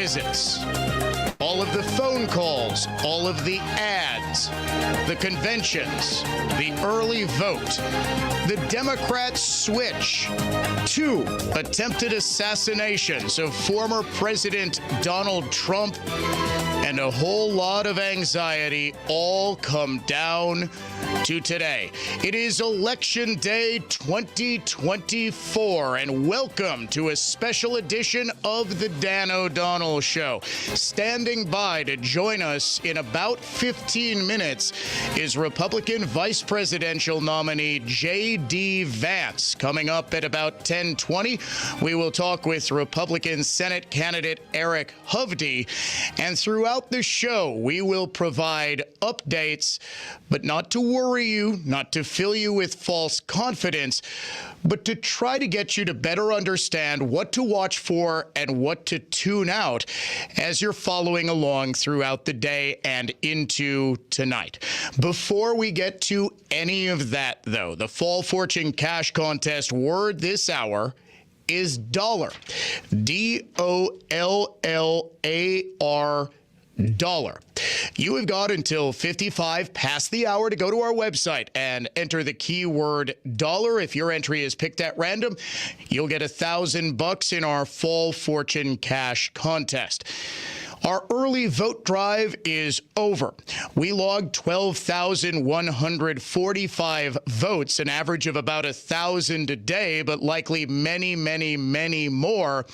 visits, all of the phone calls, all of the ads, the conventions, the early vote, the Democrats' switch, 2 attempted assassinations of former President Donald Trump, and a whole lot of anxiety all come down to today. It is Election Day 2024, and welcome to a special edition of the Dan O'Donnell Show. Standing by to join us in about 15 minutes is Republican Vice Presidential nominee JD Vance. Coming up at about 10:20, we will talk with Republican Senate candidate Eric Hovde, and throughout the show, we will provide updates, but not to worry you, not to fill you with false confidence, but to try to get you to better understand what to watch for and what to tune out as you're following along throughout the day and into tonight. Before we get to any of that, though, the Fall Fortune Cash Contest word this hour is dollar. D-O-L-L-A-R. dollar. You have got until 55 past the hour to go to our website and enter the keyword dollar. If your entry is picked at random, you'll get $1,000 in our Fall Fortune Cash Contest. Our early vote drive is over. We logged 12,145 votes, an average of about 1,000 a day, but likely many, many, many more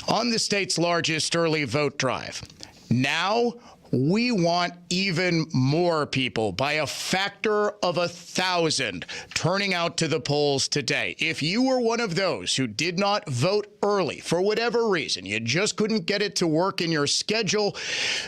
on the state's largest early vote drive. Now, we want even more people, by a factor of 1,000, turning out to the polls today. If you were one of those who did not vote early for whatever reason, you just couldn't get it to work in your schedule,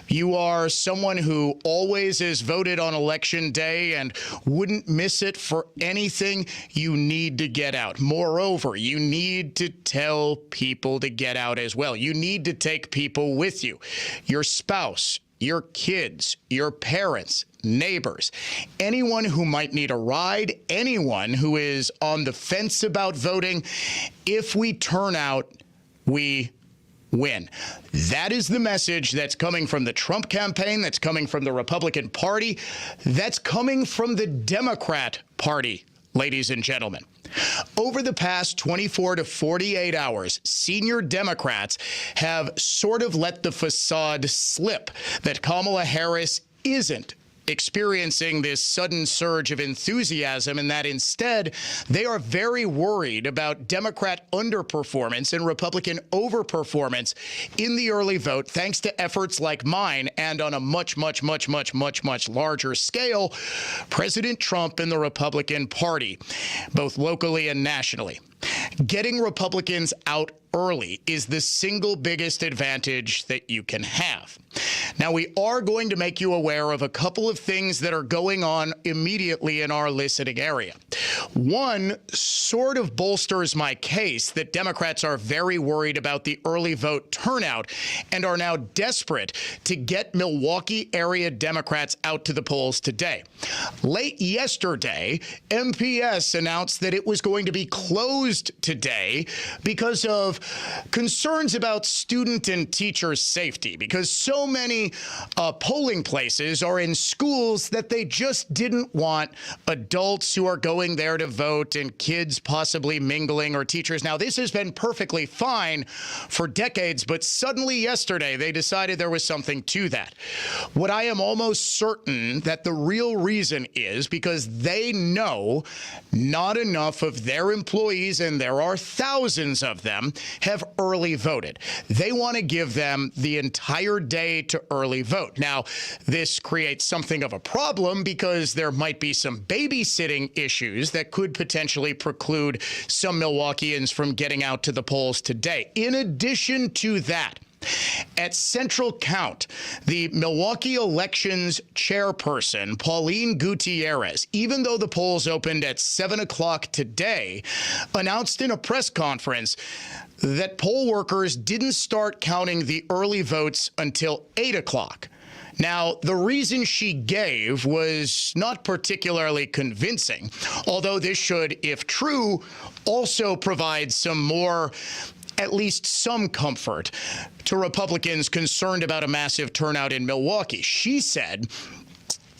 you are someone who always is voted on Election Day and wouldn't miss it for anything, you need to get out. Moreover, you need to tell people to get out as well. You need to take people with you. Your spouse, your kids, your parents, neighbors, anyone who might need a ride, anyone who is on the fence about voting. If we turn out, we win. That is the message that's coming from the Trump campaign, that's coming from the Republican Party, that's coming from the Democrat Party, ladies and gentlemen. Over the past 24 to 48 hours, senior Democrats have sort of let the facade slip that Kamala Harris isn't experiencing this sudden surge of enthusiasm, and that instead they are very worried about Democrat underperformance and Republican overperformance in the early vote, thanks to efforts like mine and on a much larger scale, President Trump and the Republican Party, both locally and nationally. Getting Republicans out early is the single biggest advantage that you can have. Now, we are going to make you aware of a couple of things that are going on immediately in our listening area. One sort of bolsters my case that Democrats are very worried about the early vote turnout and are now desperate to get Milwaukee area Democrats out to the polls today. Late yesterday, MPS announced that it was going to be closed today because of concerns about student and teacher safety, because so many polling places are in schools that they just didn't want adults who are going there to vote and kids possibly mingling, or teachers. Now, this has been perfectly fine for decades, but suddenly yesterday they decided there was something to that. What I am almost certain that the real reason is because they know not enough of their employees, and there are thousands of them, have early voted. They want to give them the entire day to early vote. Now, this creates something of a problem because there might be some babysitting issues that could potentially preclude some Milwaukeeans from getting out to the polls today. In addition to that, at Central Count, the Milwaukee elections chairperson, Pauline Gutierrez, even though the polls opened at 7 o'clock today, announced in a press conference that poll workers didn't start counting the early votes until 8 o'clock. Now, the reason she gave was not particularly convincing, although this should, if true, also provide some more at least some comfort to Republicans concerned about a massive turnout in Milwaukee. She said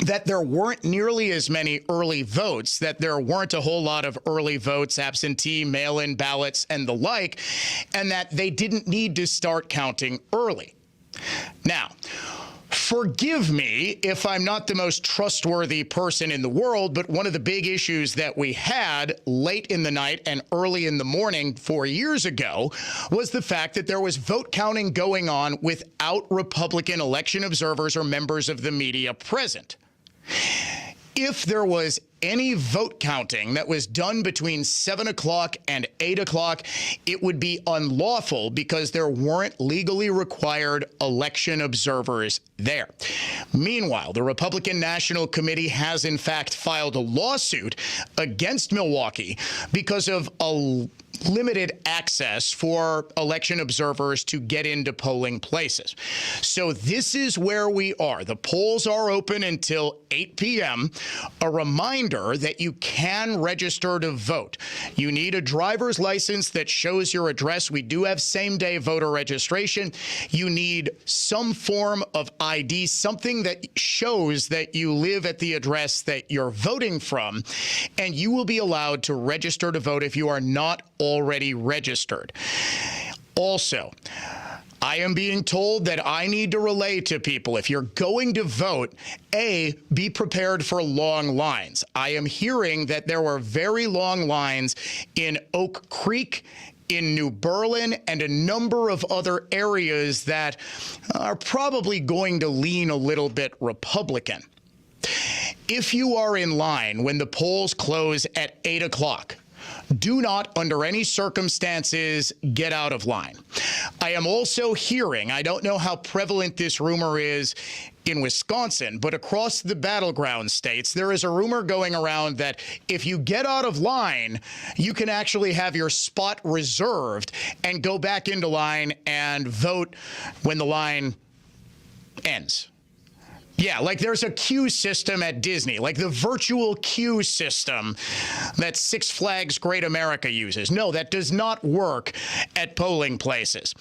that there weren't nearly as many early votes, that there weren't a whole lot of early votes, absentee, mail-in ballots, and the like, and that they didn't need to start counting early. Now, forgive me if I'm not the most trustworthy person in the world, but one of the big issues that we had late in the night and early in the morning 4 years ago was the fact that there was vote counting going on without Republican election observers or members of the media present. If there was any vote counting that was done between 7 o'clock and 8 o'clock, it would be unlawful because there weren't legally required election observers there. Meanwhile, the Republican National Committee has in fact filed a lawsuit against Milwaukee because of a limited access for election observers to get into polling places. So this is where we are. The polls are open until 8 p.m. A reminder that you can register to vote. You need a driver's license that shows your address. We do have same-day voter registration. You need some form of ID, something that shows that you live at the address that you're voting from, and you will be allowed to register to vote if you are not already registered. Also, I am being told that I need to relay to people, if you're going to vote, A, be prepared for long lines. I am hearing that there were very long lines in Oak Creek, in New Berlin, and a number of other areas that are probably going to lean a little bit Republican. If you are in line when the polls close at 8 o'clock, do not, under any circumstances, get out of line. I am also hearing, I don't know how prevalent this rumor is in Wisconsin, but across the battleground states, there is a rumor going around that if you get out of line, you can actually have your spot reserved and go back into line and vote when the line ends. Yeah, like there's a queue system at Disney, like the virtual queue system that Six Flags Great America uses. No, that does not work at polling places.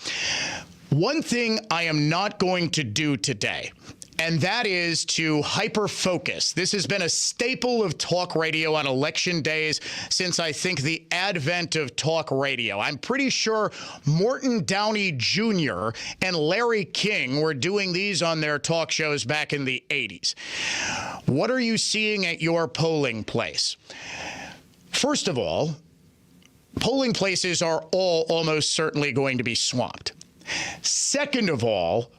One thing I am not going to do today, and that is to hyper-focus. This has been a staple of talk radio on election days since I think the advent of talk radio. I'm pretty sure Morton Downey Jr. and Larry King were doing these on their talk shows back in the 80s. What are you seeing at your polling place? First of all, polling places are all almost certainly going to be swamped. Second of all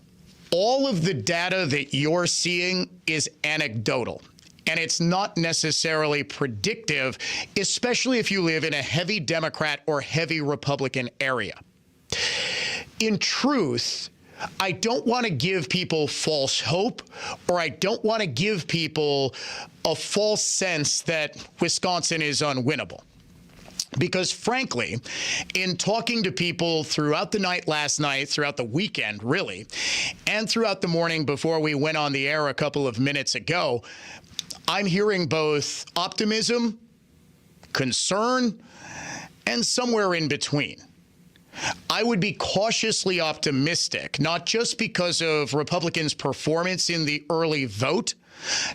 of the data that you're seeing is anecdotal, and it's not necessarily predictive, especially if you live in a heavy Democrat or heavy Republican area. In truth, I don't want to give people false hope, or I don't want to give people a false sense that Wisconsin is unwinnable. Because frankly, in talking to people throughout the night last night, throughout the weekend, really, and throughout the morning before we went on the air a couple of minutes ago, I'm hearing both optimism, concern, and somewhere in between. I would be cautiously optimistic, not just because of Republicans' performance in the early vote,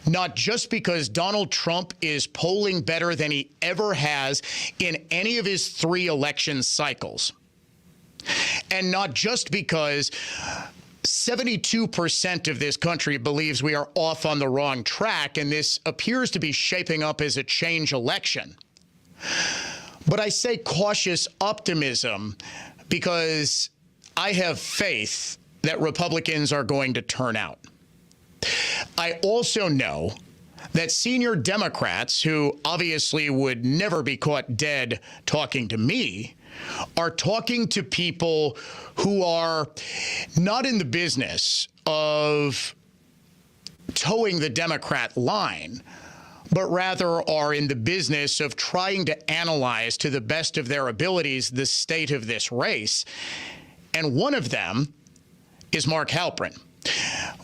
not just because Donald Trump is polling better than he ever has in any of his 3 election cycles, and not just because 72% of this country believes we are off on the wrong track, and this appears to be shaping up as a change election. But I say cautious optimism because I have faith that Republicans are going to turn out. I also know that senior Democrats, who obviously would never be caught dead talking to me, are talking to people who are not in the business of towing the Democrat line, but rather are in the business of trying to analyze to the best of their abilities the state of this race. And one of them is Mark Halperin,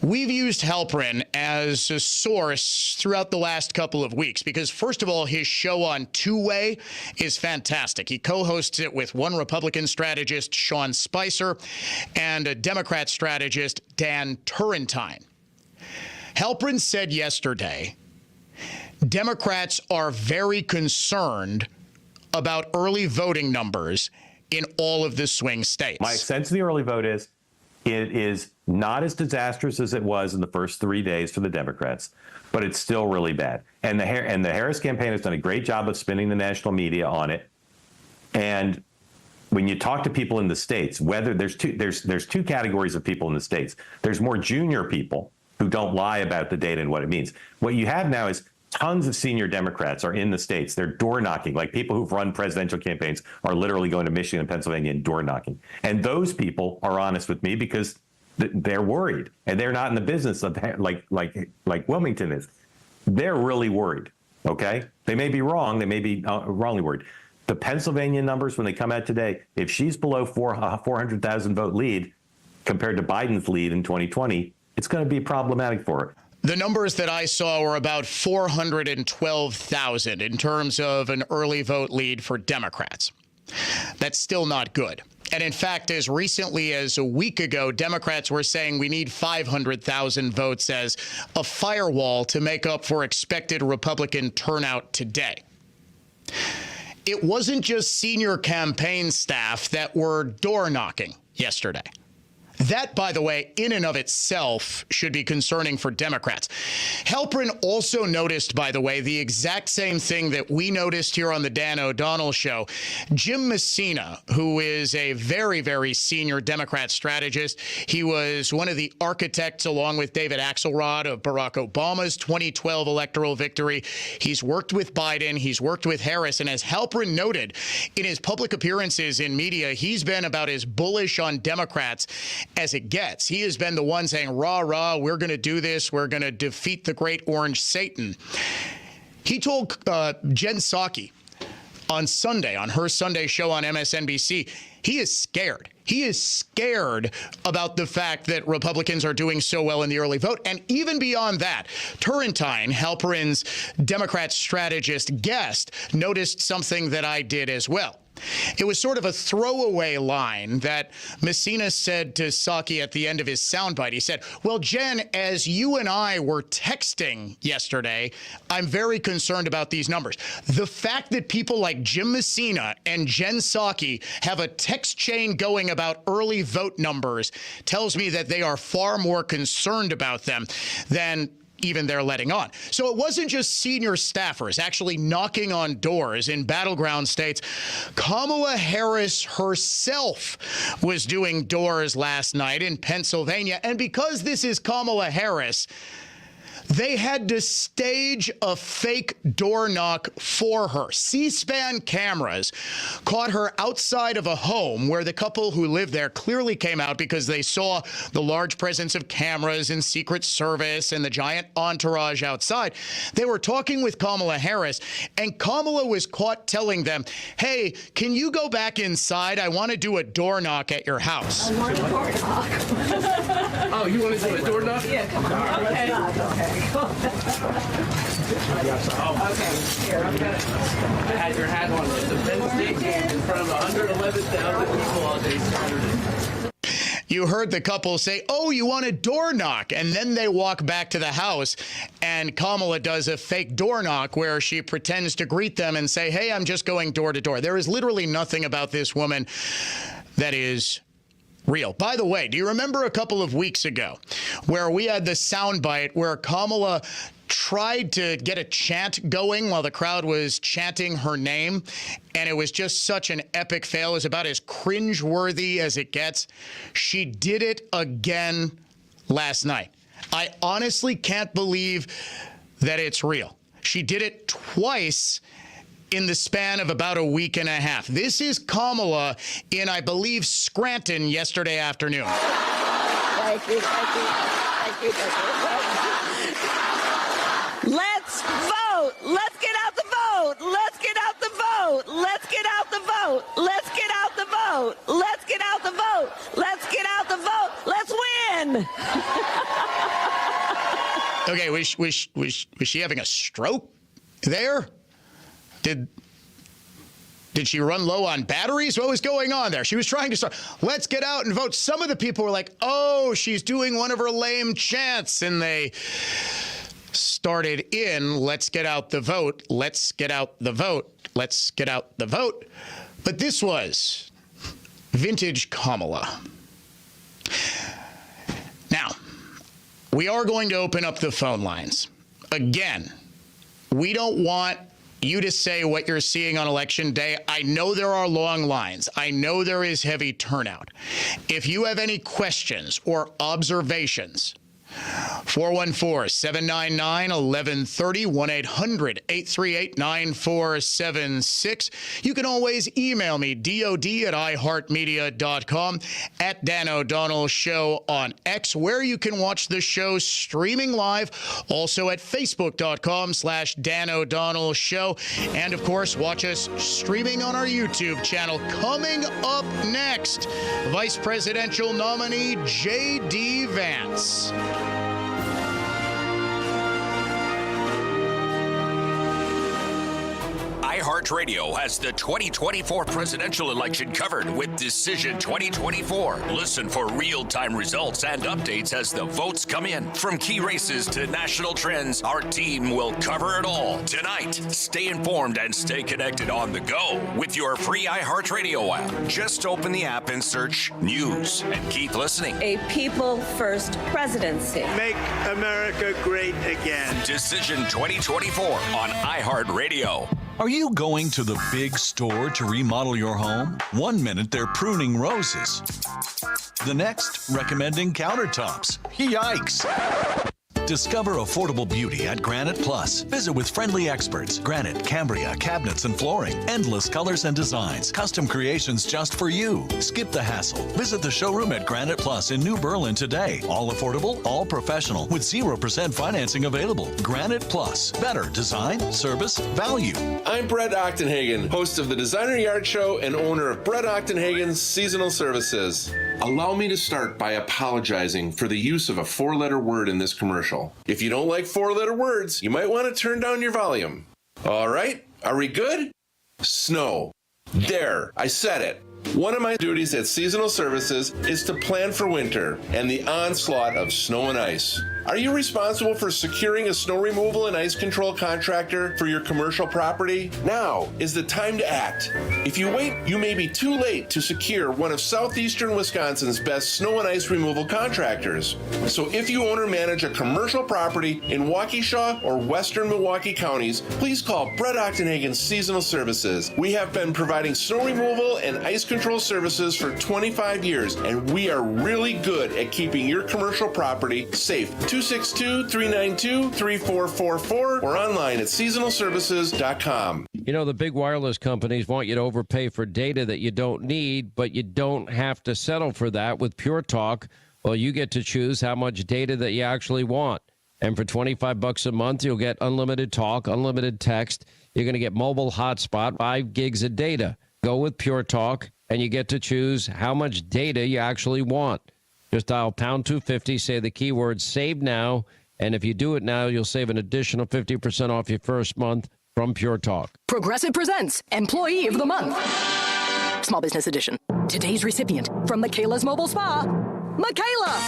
We've used Halperin as a source throughout the last couple of weeks because, first of all, his show on Two-Way is fantastic. He co-hosts it with one Republican strategist, Sean Spicer, and a Democrat strategist, Dan Turrentine. Halperin said yesterday, Democrats are very concerned about early voting numbers in all of the swing states. My sense of the early vote is it is not as disastrous as it was in the first 3 days for the Democrats, but it's still really bad. And the Harris campaign has done a great job of spinning the national media on it. And when you talk to people in the states, whether there's two categories of people in the states. There's more junior people who don't lie about the data and what it means. What you have now is tons of senior Democrats are in the states. They're door knocking, like people who've run presidential campaigns are literally going to Michigan and Pennsylvania and door knocking. And those people are honest with me because they're worried, and they're not in the business of like Wilmington is. They're really worried. Okay, they may be wrong. They may be wrongly worried. The Pennsylvania numbers, when they come out today, if she's below 400,000 vote lead compared to Biden's lead in 2020, it's going to be problematic for her. The numbers that I saw were about 412,000 in terms of an early vote lead for Democrats. That's still not good. And in fact, as recently as a week ago, Democrats were saying we need 500,000 votes as a firewall to make up for expected Republican turnout today. It wasn't just senior campaign staff that were door knocking yesterday. That, by the way, in and of itself should be concerning for Democrats. Halperin also noticed, by the way, the exact same thing that we noticed here on the Dan O'Donnell show. Jim Messina, who is a very, very senior Democrat strategist, he was one of the architects, along with David Axelrod, of Barack Obama's 2012 electoral victory. He's worked with Biden. He's worked with Harris. And as Halperin noted, in his public appearances in media, he's been about as bullish on Democrats as it gets. He has been the one saying, rah, rah, we're going to do this. We're going to defeat the great orange Satan. He told Jen Psaki on Sunday, on her Sunday show on MSNBC, he is scared. He is scared about the fact that Republicans are doing so well in the early vote. And even beyond that, Turrentine, Halperin's Democrat strategist guest, noticed something that I did as well. It was sort of a throwaway line that Messina said to Psaki at the end of his soundbite. He said, well, Jen, as you and I were texting yesterday, I'm very concerned about these numbers. The fact that people like Jim Messina and Jen Psaki have a text chain going about early vote numbers tells me that they are far more concerned about them than even they're letting on. So it wasn't just senior staffers actually knocking on doors in battleground states. Kamala Harris herself was doing doors last night in Pennsylvania. And because this is Kamala Harris, they had to stage a fake door knock for her. C-SPAN cameras caught her outside of a home where the couple who lived there clearly came out because they saw the large presence of cameras and Secret Service and the giant entourage outside. They were talking with Kamala Harris, and Kamala was caught telling them, hey, can you go back inside? I want to do a door knock at your house. I want a door knock. Oh, you want to do a door knock? Yeah, come on. Okay. Okay, Here, I'm gonna. I had your hat on. The Penn State game in front of 111,000 people all day Saturday. You heard the couple say, oh, you want a door knock? And then they walk back to the house, and Kamala does a fake door knock where she pretends to greet them and say, hey, I'm just going door to door. There is literally nothing about this woman that is real. By the way, do you remember a couple of weeks ago where we had the soundbite where Kamala tried to get a chant going while the crowd was chanting her name, and it was just such an epic fail? It was about as cringeworthy as it gets. She did it again last night. I honestly can't believe that it's real. She did it twice in the span of about a week and a half. This is Kamala in, I believe, Scranton yesterday afternoon. Thank you. Let's vote. Let's get out the vote. Let's get out the vote. Let's get out the vote. Let's get out the vote. Let's get out the vote. Let's get out the vote. Let's win. Okay, was she having a stroke there? Did she run low on batteries? What was going on there? She was trying to start, let's get out and vote. Some of the people were like, oh, she's doing one of her lame chants. And they started in, let's get out the vote, let's get out the vote, let's get out the vote. But this was vintage Kamala. Now, we are going to open up the phone lines. Again, we don't want you to say what you're seeing on Election Day. I know there are long lines. I know there is heavy turnout. If you have any questions or observations, 414-799-1130, 1-800-838-9476. You can always email me, dod@iheartmedia.com, at Dan O'Donnell Show on X, where you can watch the show streaming live, also at facebook.com/Dan O'Donnell Show. And, of course, watch us streaming on our YouTube channel. Coming up next, Vice Presidential nominee JD Vance. iHeartRadio has the 2024 presidential election covered with Decision 2024. Listen for real-time results and updates as the votes come in. From key races to national trends, our team will cover it all. Tonight, stay informed and stay connected on the go with your free iHeartRadio app. Just open the app and search News and keep listening. A people-first presidency. Make America great again. Decision 2024 on iHeartRadio. Are you going to the big store to remodel your home? 1 minute they're pruning roses. The next, recommending countertops. Yikes! Discover affordable beauty at Granite Plus. Visit with friendly experts. Granite, Cambria, cabinets and flooring. Endless colors and designs. Custom creations just for you. Skip the hassle. Visit the showroom at Granite Plus in New Berlin today. All affordable, all professional, with 0% financing available. Granite Plus. Better design, service, value. I'm Brett Ochtenhagen, host of the Designer Yard Show and owner of Brett Ochtenhagen's Seasonal Services. Allow me to start by apologizing for the use of a 4-letter word in this commercial. If you don't like 4-letter words, you might want to turn down your volume. All right, are we good? Snow. There, I said it. One of my duties at Seasonal Services is to plan for winter and the onslaught of snow and ice. Are you responsible for securing a snow removal and ice control contractor for your commercial property? Now is the time to act. If you wait, you may be too late to secure one of southeastern Wisconsin's best snow and ice removal contractors. So if you own or manage a commercial property in Waukesha or western Milwaukee counties, please call Brett Ochtenhagen's Seasonal Services. We have been providing snow removal and ice control services for 25 years, and we are really good at keeping your commercial property safe. 262-392-3444 or online at seasonalservices.com. You know, the big wireless companies want you to overpay for data that you don't need, but you don't have to settle for that with Pure Talk. Well, you get to choose how much data that you actually want. And for $25 a month, you'll get unlimited talk, unlimited text. You're going to get mobile hotspot, 5 gigs of data. Go with Pure Talk, and you get to choose how much data you actually want. Just dial pound 250, say the keyword save now, and if you do it now, you'll save an additional 50% off your first month from Pure Talk. Progressive presents Employee of the Month. Small Business Edition. Today's recipient from Michaela's Mobile Spa, Michaela.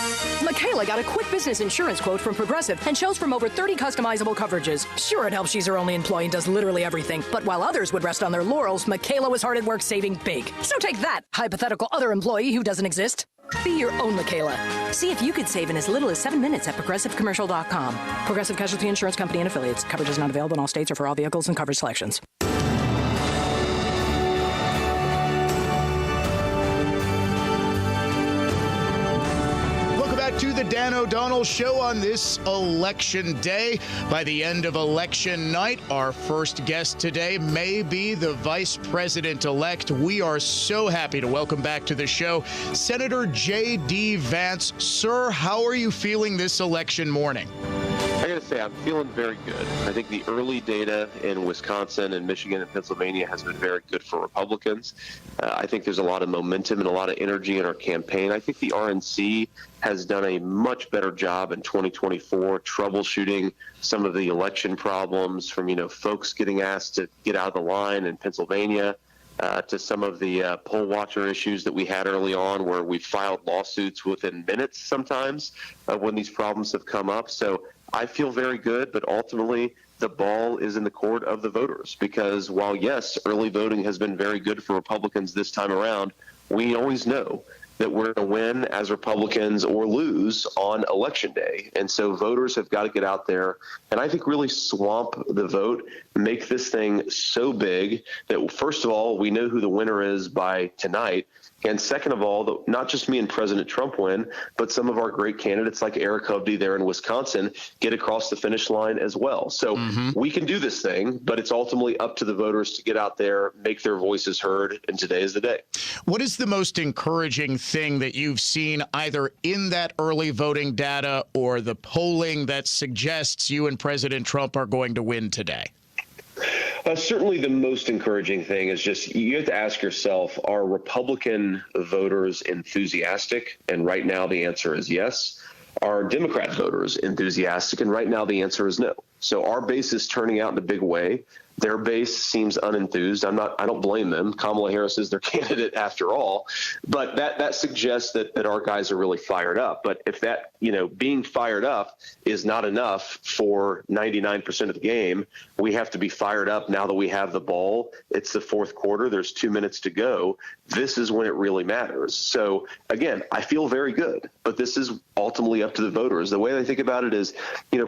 Michaela got a quick business insurance quote from Progressive and chose from over 30 customizable coverages. Sure, it helps she's her only employee and does literally everything. But while others would rest on their laurels, Michaela was hard at work saving big. So take that, hypothetical other employee who doesn't exist. Be your own Michaela. See if you could save in as little as 7 minutes at ProgressiveCommercial.com. Progressive Casualty Insurance Company and Affiliates. Coverage is not available in all states or for all vehicles and coverage selections. To the Dan O'Donnell Show on this election day. By the end of election night, our first guest today may be the vice president-elect. We are so happy to welcome back to the show Senator JD Vance. Sir, how are you feeling this election morning? I got to say, I'm feeling very good. I think the early data in Wisconsin and Michigan and Pennsylvania has been very good for Republicans. I think there's a lot of momentum and a lot of energy in our campaign. I think the RNC has done a much better job in 2024 troubleshooting some of the election problems, from, folks getting asked to get out of the line in Pennsylvania, to some of the poll watcher issues that we had early on, where we filed lawsuits within minutes sometimes when these problems have come up. So I feel very good, but ultimately the ball is in the court of the voters, because while, yes, early voting has been very good for Republicans this time around, we always know that we're going to win as Republicans or lose on Election Day. And so voters have got to get out there and I think really swamp the vote, make this thing so big that, first of all, we know who the winner is by tonight. And second of all, not just me and President Trump win, but some of our great candidates like Eric Hovde there in Wisconsin get across the finish line as well. So we can do this thing, but it's ultimately up to the voters to get out there, make their voices heard, and today is the day. What is the most encouraging thing that you've seen either in that early voting data or the polling that suggests you and President Trump are going to win today? Certainly the most encouraging thing is just you have to ask yourself, are Republican voters enthusiastic? And right now the answer is yes. Are Democrat voters enthusiastic? And right now the answer is no. So our base is turning out in a big way. Their base seems unenthused. I don't blame them. Kamala Harris is their candidate after all, but that suggests that our guys are really fired up. But if that, being fired up is not enough for 99% of the game, we have to be fired up now that we have the ball. It's the fourth quarter. There's 2 minutes to go. This is when it really matters. So again, I feel very good, but this is ultimately up to the voters. The way I think about it is,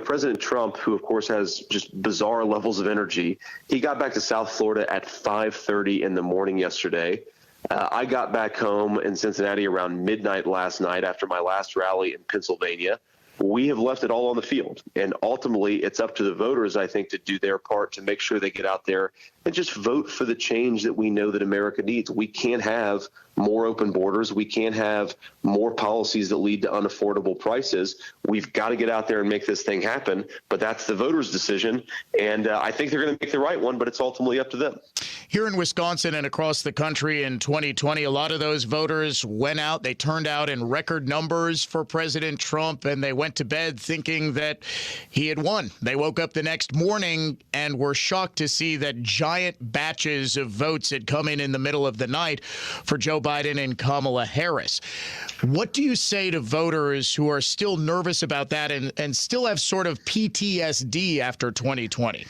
President Trump, who of course has just bizarre levels of energy, he got back to South Florida at 5:30 in the morning yesterday. I got back home in Cincinnati around midnight last night after my last rally in Pennsylvania. We have left it all on the field. And ultimately, it's up to the voters, I think, to do their part to make sure they get out there and just vote for the change that we know that America needs. We can't have more open borders. We can't have more policies that lead to unaffordable prices. We've got to get out there and make this thing happen. But that's the voters' decision. And I think they're going to make the right one, but it's ultimately up to them. Here in Wisconsin and across the country in 2020, a lot of those voters went out. They turned out in record numbers for President Trump, and they went to bed thinking that he had won. They woke up the next morning and were shocked to see that giant batches of votes had come in the middle of the night for Joe Biden and Kamala Harris. What do you say to voters who are still nervous about that and still have sort of PTSD after 2020?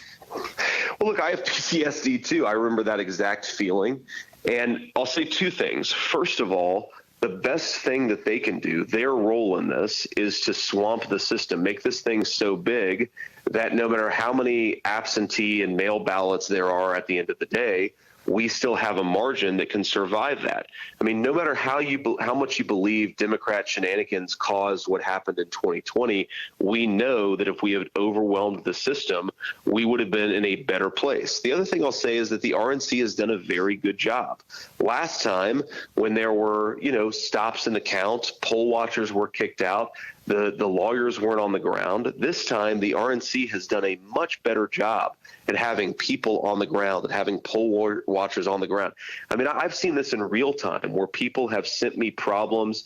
Well, look, I have PTSD too. I remember that exact feeling. And I'll say two things. First of all, the best thing that they can do, their role in this, is to swamp the system, make this thing so big that no matter how many absentee and mail ballots there are at the end of the day, we still have a margin that can survive that. I mean, no matter how much you believe Democrat shenanigans caused what happened in 2020, we know that if we had overwhelmed the system, we would have been in a better place. The other thing I'll say is that the RNC has done a very good job. Last time, when there were, stops in the count, poll watchers were kicked out, the lawyers weren't on the ground. This time, the RNC has done a much better job at having people on the ground, at having poll watchers on the ground. I mean, I've seen this in real time where people have sent me problems,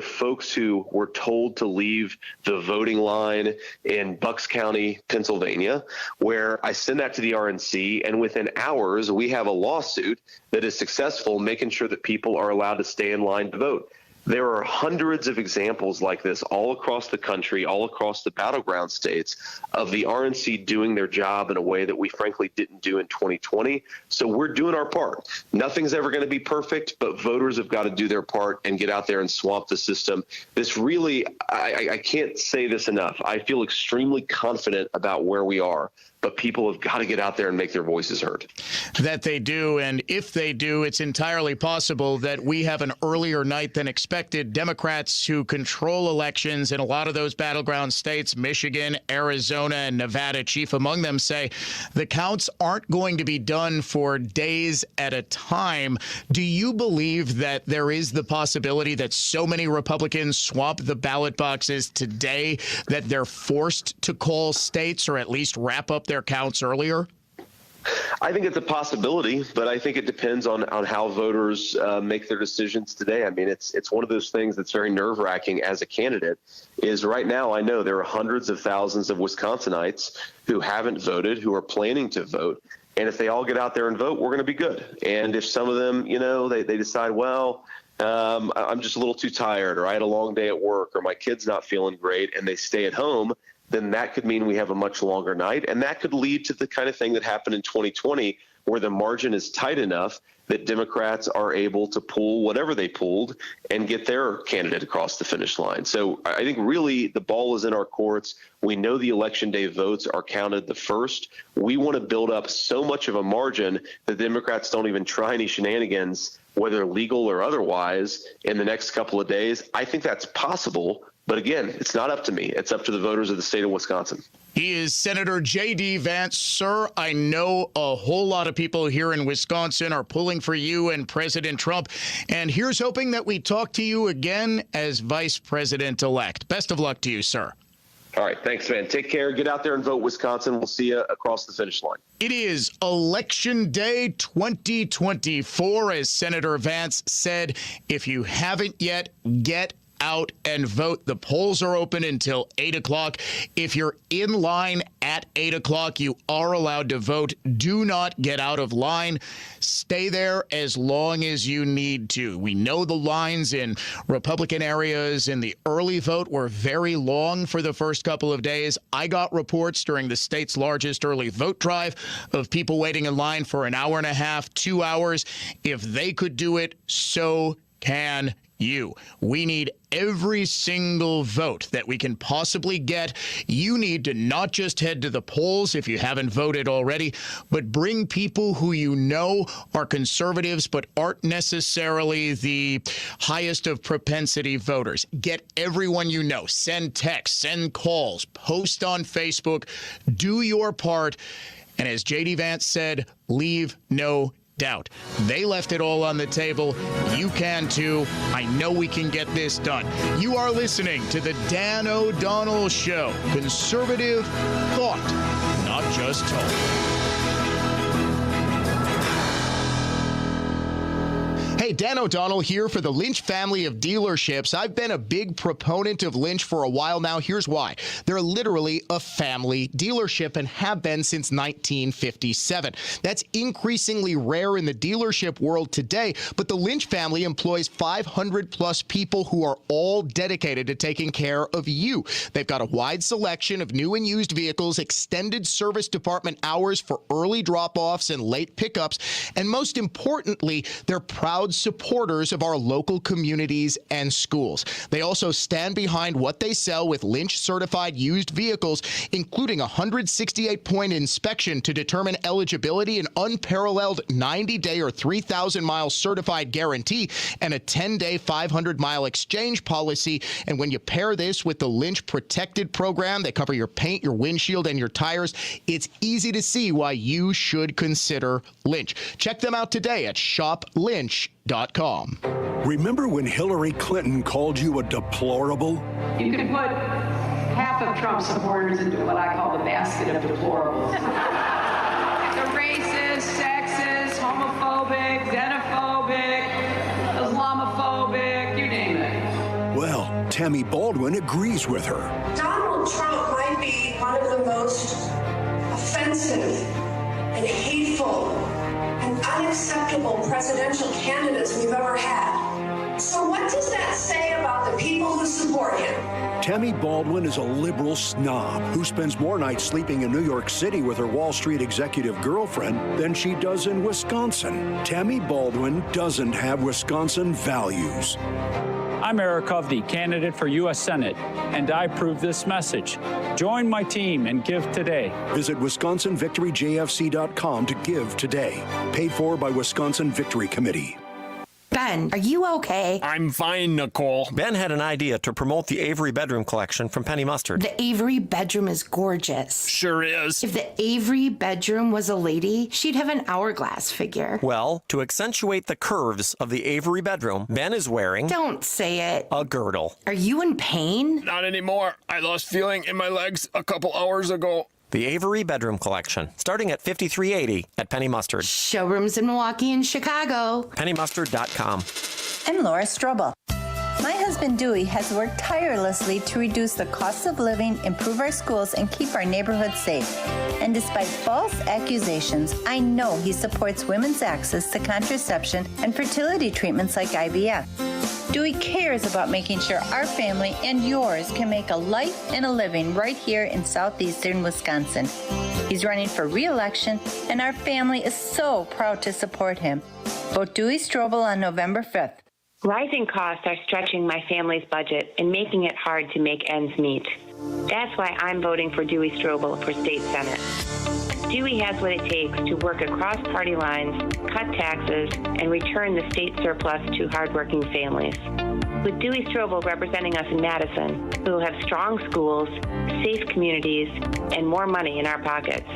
folks who were told to leave the voting line in Bucks County, Pennsylvania, where I send that to the RNC, and within hours, we have a lawsuit that is successful, making sure that people are allowed to stay in line to vote. There are hundreds of examples like this all across the country, all across the battleground states, of the RNC doing their job in a way that we frankly didn't do in 2020. So we're doing our part. Nothing's ever going to be perfect, but voters have got to do their part and get out there and swamp the system. This really, I can't say this enough. I feel extremely confident about where we are. but people have got to get out there and make their voices heard. That they do, and if they do, it's entirely possible that we have an earlier night than expected. Democrats who control elections in a lot of those battleground states, Michigan, Arizona, and Nevada, chief among them, say the counts aren't going to be done for days at a time. Do you believe that there is the possibility that so many Republicans swamp the ballot boxes today that they're forced to call states or at least wrap up their counts earlier? I think it's a possibility, but I think it depends on how voters make their decisions today. I mean, it's one of those things that's very nerve-wracking as a candidate. Is right now I know there are hundreds of thousands of Wisconsinites who haven't voted, who are planning to vote. And if they all get out there and vote, we're going to be good. And if some of them, they decide, well, I'm just a little too tired, or I had a long day at work, or my kid's not feeling great, and they stay at home, then that could mean we have a much longer night. And that could lead to the kind of thing that happened in 2020, where the margin is tight enough that Democrats are able to pull whatever they pulled and get their candidate across the finish line. So I think really the ball is in our courts. We know the election day votes are counted the first. We want to build up so much of a margin that Democrats don't even try any shenanigans, whether legal or otherwise, in the next couple of days. I think that's possible. But again, it's not up to me. It's up to the voters of the state of Wisconsin. He is Senator JD Vance. Sir, I know a whole lot of people here in Wisconsin are pulling for you and President Trump. And here's hoping that we talk to you again as Vice President-elect. Best of luck to you, sir. All right. Thanks, man. Take care. Get out there and vote Wisconsin. We'll see you across the finish line. It is Election Day 2024, as Senator Vance said. If you haven't yet, get out and vote. The polls are open until 8 o'clock. If you're in line at 8 o'clock, you are allowed to vote. Do not get out of line. Stay there as long as you need to. We know the lines in Republican areas in the early vote were very long for the first couple of days. I got reports during the state's largest early vote drive of people waiting in line for an hour and a half, 2 hours. If they could do it, so can you. We need every single vote that we can possibly get. You need to not just head to the polls if you haven't voted already, but bring people who you know are conservatives but aren't necessarily the highest of propensity voters. Get everyone you know. Send texts, send calls, post on Facebook. Do your part. And as JD Vance said, leave no doubt. They left it all on the table. You can too. I know we can get this done. You are listening to the Dan O'Donnell Show. Conservative thought, not just talk. Hey, Dan O'Donnell here for the Lynch family of dealerships. I've been a big proponent of Lynch for a while now. Here's why. They're literally a family dealership and have been since 1957. That's increasingly rare in the dealership world today, but the Lynch family employs 500 plus people who are all dedicated to taking care of you. They've got a wide selection of new and used vehicles, extended service department hours for early drop-offs and late pickups, and most importantly, they're proud supporters of our local communities and schools. They also stand behind what they sell with Lynch-certified used vehicles, including a 168-point inspection to determine eligibility, an unparalleled 90-day or 3,000-mile certified guarantee, and a 10-day 500-mile exchange policy. And when you pair this with the Lynch Protected program, they cover your paint, your windshield, and your tires, it's easy to see why you should consider Lynch. Check them out today at shoplynch.com. Remember when Hillary Clinton called you a deplorable? You could put half of Trump supporters into what I call the basket of deplorables. The racist, sexist, homophobic, xenophobic, Islamophobic, you name it. Well, Tammy Baldwin agrees with her. Donald Trump might be one of the most offensive and hateful and unacceptable presidential candidates we've ever had. So what does that say about the people who support him? Tammy Baldwin is a liberal snob who spends more nights sleeping in New York City with her Wall Street executive girlfriend than she does in Wisconsin. Tammy Baldwin doesn't have Wisconsin values. I'm Eric Hovde, candidate for U.S. Senate, and I approve this message. Join my team and give today. Visit WisconsinVictoryJFC.com to give today. Paid for by Wisconsin Victory Committee. Ben, are you okay? I'm fine, Nicole. Ben had an idea to promote the Avery Bedroom collection from Penny Mustard. The Avery Bedroom is gorgeous. Sure is. If the Avery Bedroom was a lady, she'd have an hourglass figure. Well, to accentuate the curves of the Avery Bedroom, Ben is wearing... Don't say it. A girdle. Are you in pain? Not anymore. I lost feeling in my legs a couple hours ago. The Avery Bedroom Collection, starting at $53.80 at Penny Mustard. Showrooms in Milwaukee and Chicago. PennyMustard.com. I'm Laura Strobel. My husband Dewey has worked tirelessly to reduce the cost of living, improve our schools, and keep our neighborhoods safe. And despite false accusations, I know he supports women's access to contraception and fertility treatments like IVF. Dewey cares about making sure our family and yours can make a life and a living right here in southeastern Wisconsin. He's running for re-election, and our family is so proud to support him. Vote Dewey Strobel on November 5th. Rising costs are stretching my family's budget and making it hard to make ends meet. That's why I'm voting for Dewey Strobel for State Senate. Dewey has what it takes to work across party lines, cut taxes, and return the state surplus to hardworking families. With Dewey Strobel representing us in Madison, we will have strong schools, safe communities, and more money in our pockets.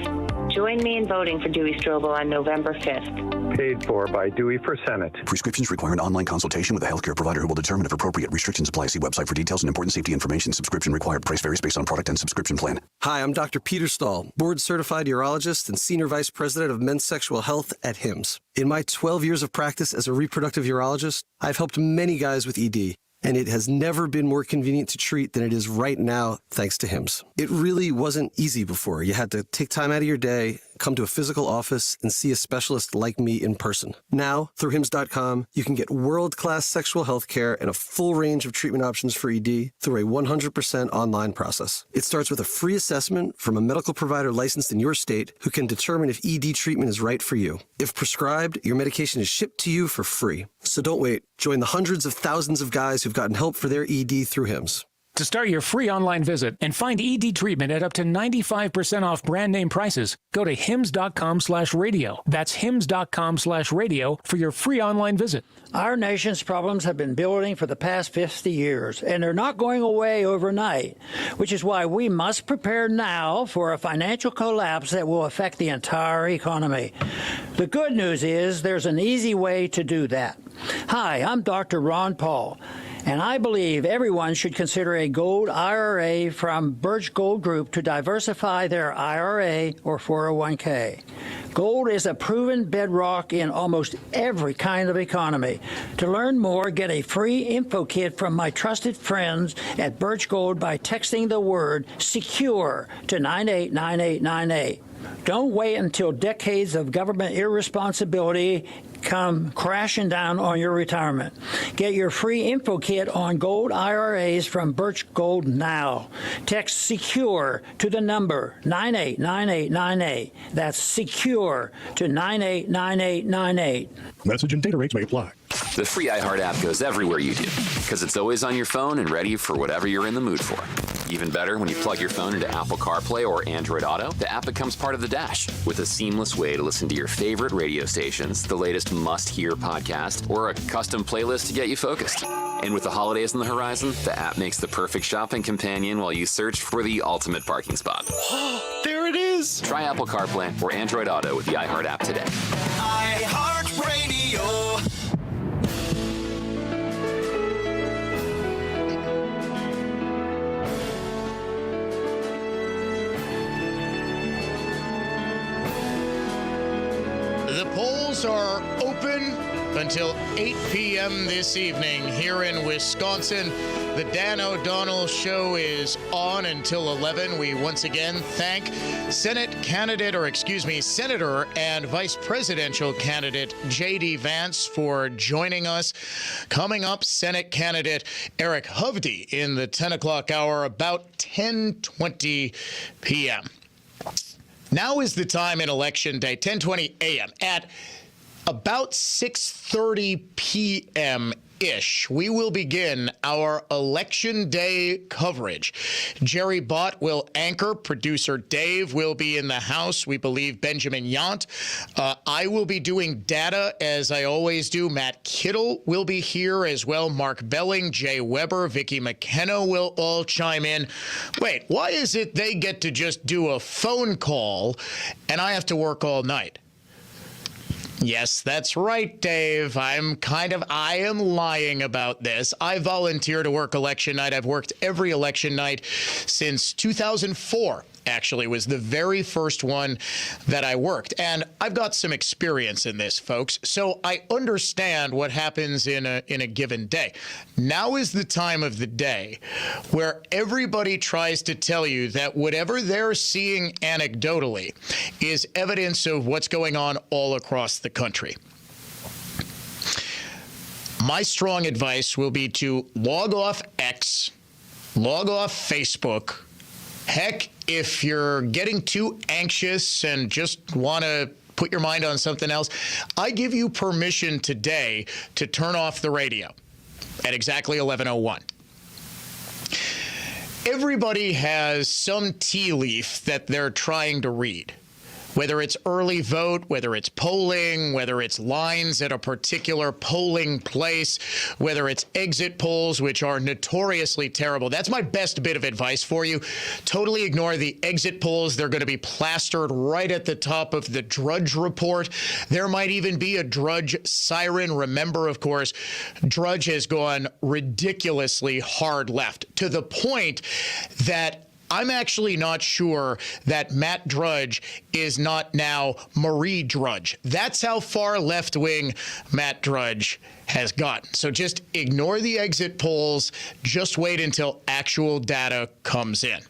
Join me in voting for Dewey Strobel on November 5th. Paid for by Dewey for Senate. Prescriptions require an online consultation with a healthcare provider who will determine if appropriate. Restrictions apply. See website for details and important safety information. Subscription required. Price varies based on product and subscription plan. Hi, I'm Dr. Peter Stahl, board-certified urologist and senior vice president of men's sexual health at HIMSS. In my 12 years of practice as a reproductive urologist, I've helped many guys with ED. And it has never been more convenient to treat than it is right now, thanks to HIMSS. It really wasn't easy before. You had to take time out of your day, come to a physical office, and see a specialist like me in person. Now, through HIMSS.com, you can get world-class sexual health care and a full range of treatment options for ED through a 100% online process. It starts with a free assessment from a medical provider licensed in your state who can determine if ED treatment is right for you. If prescribed, your medication is shipped to you for free. So don't wait. Join the hundreds of thousands of guys who've gotten help for their ED through HIMSS. To start your free online visit and find ED treatment at up to 95% off brand name prices, go to hims.com/radio. That's hims.com/radio for your free online visit. Our nation's problems have been building for the past 50 years, and they're not going away overnight, which is why we must prepare now for a financial collapse that will affect the entire economy. The good news is there's an easy way to do that. Hi, I'm Dr. Ron Paul. And I believe everyone should consider a gold IRA from Birch Gold Group to diversify their IRA or 401k. Gold is a proven bedrock in almost every kind of economy. To learn more, get a free info kit from my trusted friends at Birch Gold by texting the word SECURE to 989898. Don't wait until decades of government irresponsibility come crashing down on your retirement. Get your free info kit on gold IRAs from Birch Gold now. Text SECURE to the number 989898. That's SECURE to 989898. Message and data rates may apply. The free iHeart app goes everywhere you do, because it's always on your phone and ready for whatever you're in the mood for. Even better, when you plug your phone into Apple CarPlay or Android Auto, the app becomes part of the dash with a seamless way to listen to your favorite radio stations, the latest must-hear podcast, or a custom playlist to get you focused. And with the holidays on the horizon, the app makes the perfect shopping companion while you search for the ultimate parking spot. There it is! Try Apple CarPlay or Android Auto with the iHeart app today. iHeart Radio. The polls are open until 8 p.m. this evening here in Wisconsin. The Dan O'Donnell Show is on until 11. We once again thank Senator and Vice Presidential candidate JD Vance for joining us. Coming up, Senate candidate Eric Hovde in the 10 o'clock hour, about 10:20 p.m. Now is the time in Election Day, 10:20 a.m. At about 6:30 p.m. ish, we will begin our Election Day coverage. Jerry Bott will anchor. Producer Dave will be in the house. We believe Benjamin Yount. I will be doing data as I always do. Matt Kittle will be here as well. Mark Belling, Jay Weber, Vicky McKenna will all chime in. Wait, why is it they get to just do a phone call and I have to work all night? Yes, that's right, Dave. I am lying about this. I volunteer to work election night. I've worked every election night since 2004. Actually, was the very first one that I worked. And I've got some experience in this, folks. So I understand what happens in a given day. Now is the time of the day where everybody tries to tell you that whatever they're seeing anecdotally is evidence of what's going on all across the country. My strong advice will be to log off X, log off Facebook. Heck, if you're getting too anxious and just want to put your mind on something else, I give you permission today to turn off the radio at exactly 11:01. Everybody has some tea leaf that they're trying to read. Whether it's early vote, whether it's polling, whether it's lines at a particular polling place, whether it's exit polls, which are notoriously terrible. That's my best bit of advice for you. Totally ignore the exit polls. They're going to be plastered right at the top of the Drudge Report. There might even be a Drudge siren. Remember, of course, Drudge has gone ridiculously hard left to the point that I'm actually not sure that Matt Drudge is not now Marie Drudge. That's how far left-wing Matt Drudge has gotten. So just ignore the exit polls. Just wait until actual data comes in.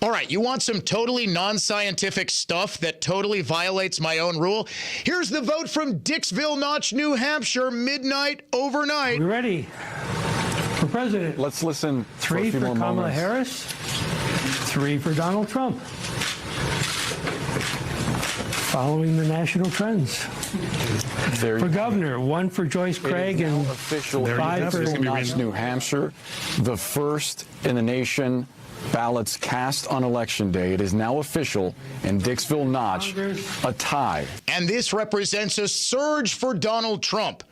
All right, you want some totally non-scientific stuff that totally violates my own rule? Here's the vote from Dixville Notch, New Hampshire, midnight, overnight. We ready? For president. Let's listen. 3 for Kamala moments. Harris, 3 for Donald Trump. Following the national trends. For governor, 1 for Joyce Craig and official 5 for Notch, New Hampshire, the first in the nation ballots cast on Election Day. It is now official in Dixville Notch, a tie. And this represents a surge for Donald Trump.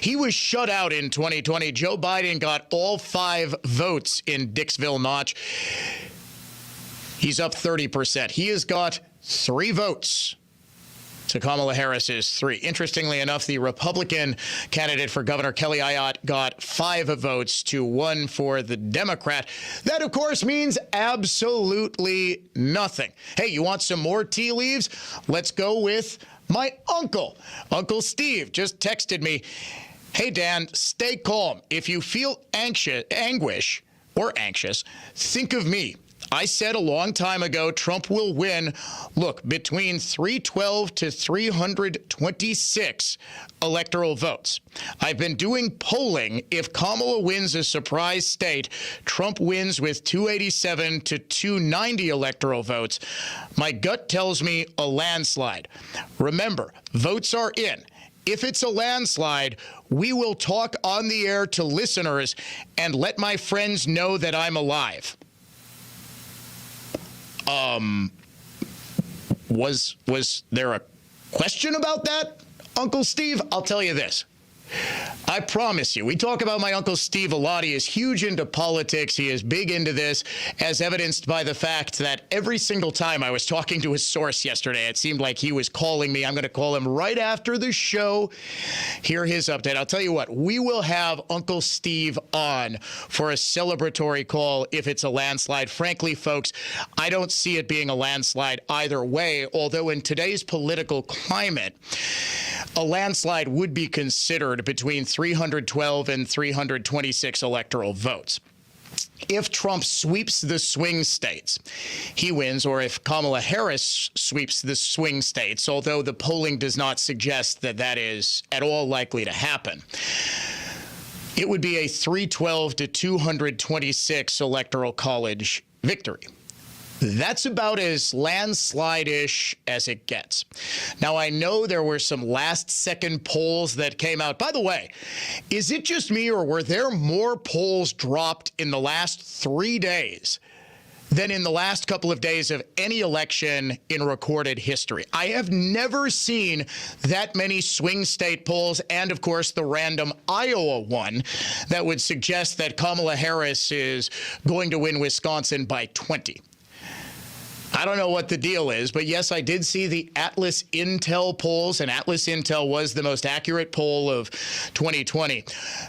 He was shut out in 2020. Joe Biden got all 5 votes in Dixville Notch. He's up 30%. He has got 3 votes to Kamala Harris's 3. Interestingly enough, the Republican candidate for Governor Kelly Ayotte got 5 votes to 1 for the Democrat. That, of course, means absolutely nothing. Hey, you want some more tea leaves? Let's go with my uncle. Uncle Steve just texted me, "Hey, Dan, stay calm. If you feel anxious, think of me. I said a long time ago Trump will win, look, between 312 to 326 electoral votes. I've been doing polling. If Kamala wins a surprise state, Trump wins with 287 to 290 electoral votes. My gut tells me a landslide. Remember, votes are in. If it's a landslide, we will talk on the air to listeners and let my friends know that I'm alive." Was there a question about that, Uncle Steve? I'll tell you this. I promise you, we talk about my Uncle Steve a lot. He is huge into politics. He is big into this, as evidenced by the fact that every single time I was talking to his source yesterday, it seemed like he was calling me. I'm going to call him right after the show. Hear his update. I'll tell you what, we will have Uncle Steve on for a celebratory call if it's a landslide. Frankly, folks, I don't see it being a landslide either way, although in today's political climate, a landslide would be considered between 312 and 326 electoral votes. If Trump sweeps the swing states, he wins, or if Kamala Harris sweeps the swing states, although the polling does not suggest that that is at all likely to happen, it would be a 312 to 226 electoral college victory. That's about as landslide-ish as it gets. Now, I know there were some last-second polls that came out. By the way, is it just me, or were there more polls dropped in the last 3 days than in the last couple of days of any election in recorded history? I have never seen that many swing state polls, and of course the random Iowa one that would suggest that Kamala Harris is going to win Wisconsin by 20. I don't know what the deal is, but yes, I did see the Atlas Intel polls, and Atlas Intel was the most accurate poll of 2020.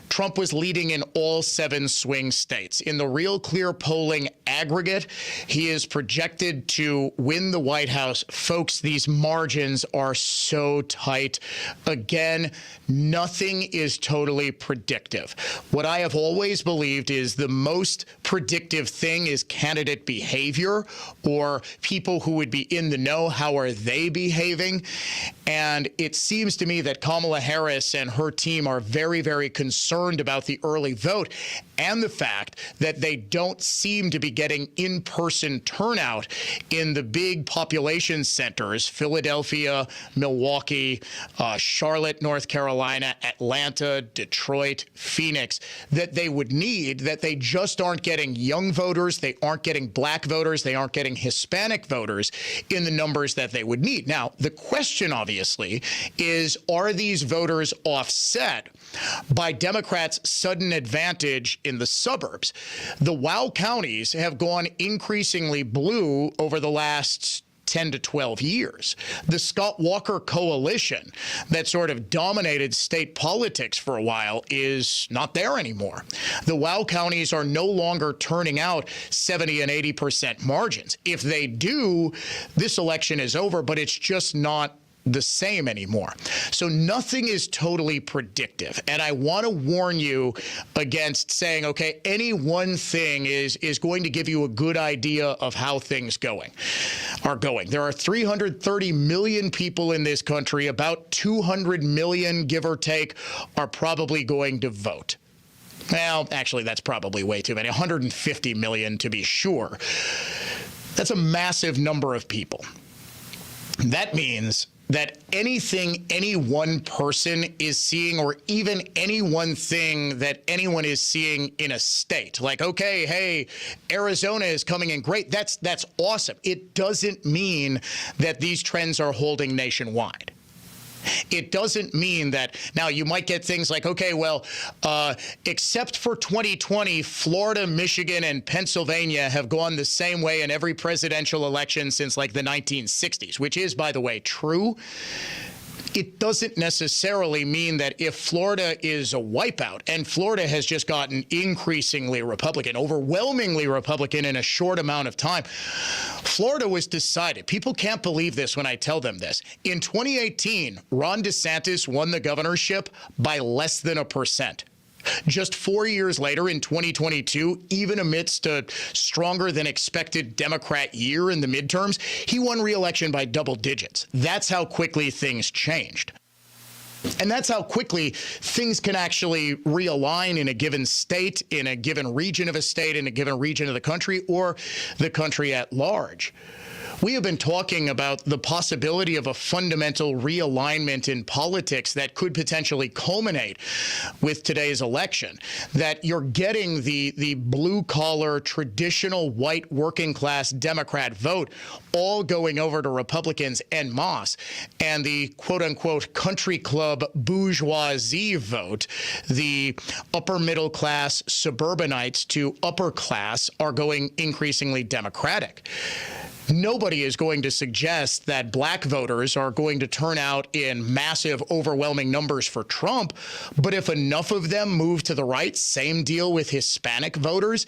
Trump was leading in all 7 swing states. In the Real Clear polling aggregate, he is projected to win the White House. Folks, these margins are so tight. Again, nothing is totally predictive. What I have always believed is the most predictive thing is candidate behavior, or people who would be in the know. How are they behaving? And it seems to me that Kamala Harris and her team are very, very concerned about the early vote and the fact that they don't seem to be getting in-person turnout in the big population centers, Philadelphia, Milwaukee, Charlotte, North Carolina, Atlanta, Detroit, Phoenix, that they would need, that they just aren't getting young voters, they aren't getting black voters, they aren't getting Hispanic voters in the numbers that they would need. Now, the question, obviously, is, are these voters offset by Democrats' sudden advantage in the suburbs? The WOW counties have gone increasingly blue over the last 10 to 12 years. The Scott Walker coalition that sort of dominated state politics for a while is not there anymore. The WOW counties are no longer turning out 70 and 80% margins. If they do, this election is over, but it's just not the same anymore. So nothing is totally predictive. And I want to warn you against saying, okay, any one thing is going to give you a good idea of how things are going. There are 330 million people in this country. About 200 million, give or take, are probably going to vote. Well, actually, that's probably way too many. 150 million to be sure. That's a massive number of people. That means that anything any one person is seeing, or even any one thing that anyone is seeing in a state, like, okay, hey, Arizona is coming in great, that's awesome. It doesn't mean that these trends are holding nationwide. It doesn't mean that now you might get things like, okay, well, except for 2020, Florida, Michigan, and Pennsylvania have gone the same way in every presidential election since like the 1960s, which is, by the way, true. It doesn't necessarily mean that if Florida is a wipeout, and Florida has just gotten increasingly Republican, overwhelmingly Republican in a short amount of time. Florida was decided. People can't believe this when I tell them this. In 2018, Ron DeSantis won the governorship by less than 1%. Just 4 years later, in 2022, even amidst a stronger than expected Democrat year in the midterms, he won re-election by double digits. That's how quickly things changed. And that's how quickly things can actually realign in a given state, in a given region of a state, in a given region of the country, or the country at large. We have been talking about the possibility of a fundamental realignment in politics that could potentially culminate with today's election, that you're getting the blue-collar, traditional white working-class Democrat vote all going over to Republicans en masse, and the quote-unquote country club bourgeoisie vote, the upper-middle-class suburbanites to upper class, are going increasingly Democratic. Nobody is going to suggest that black voters are going to turn out in massive, overwhelming numbers for Trump. But if enough of them move to the right, same deal with Hispanic voters,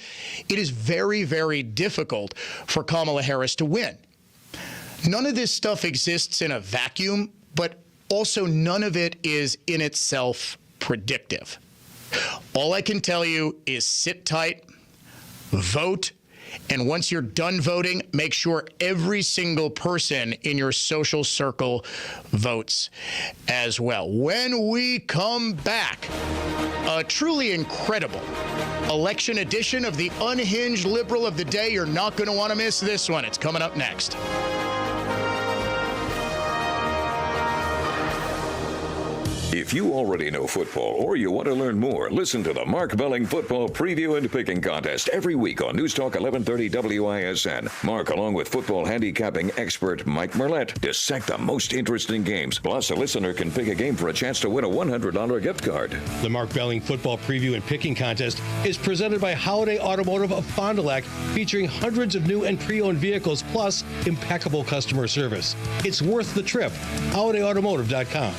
it is very, very difficult for Kamala Harris to win. None of this stuff exists in a vacuum, but also none of it is in itself predictive. All I can tell you is sit tight, vote, and once you're done voting, make sure every single person in your social circle votes as well. When we come back, a truly incredible election edition of the Unhinged Liberal of the Day. You're not going to want to miss this one. It's coming up next. If you already know football or you want to learn more, listen to the Mark Belling Football Preview and Picking Contest every week on News Talk 1130 WISN. Mark, along with football handicapping expert Mike Merlette, dissect the most interesting games. Plus, a listener can pick a game for a chance to win a $100 gift card. The Mark Belling Football Preview and Picking Contest is presented by Holiday Automotive of Fond du Lac, featuring hundreds of new and pre-owned vehicles, plus impeccable customer service. It's worth the trip. HolidayAutomotive.com.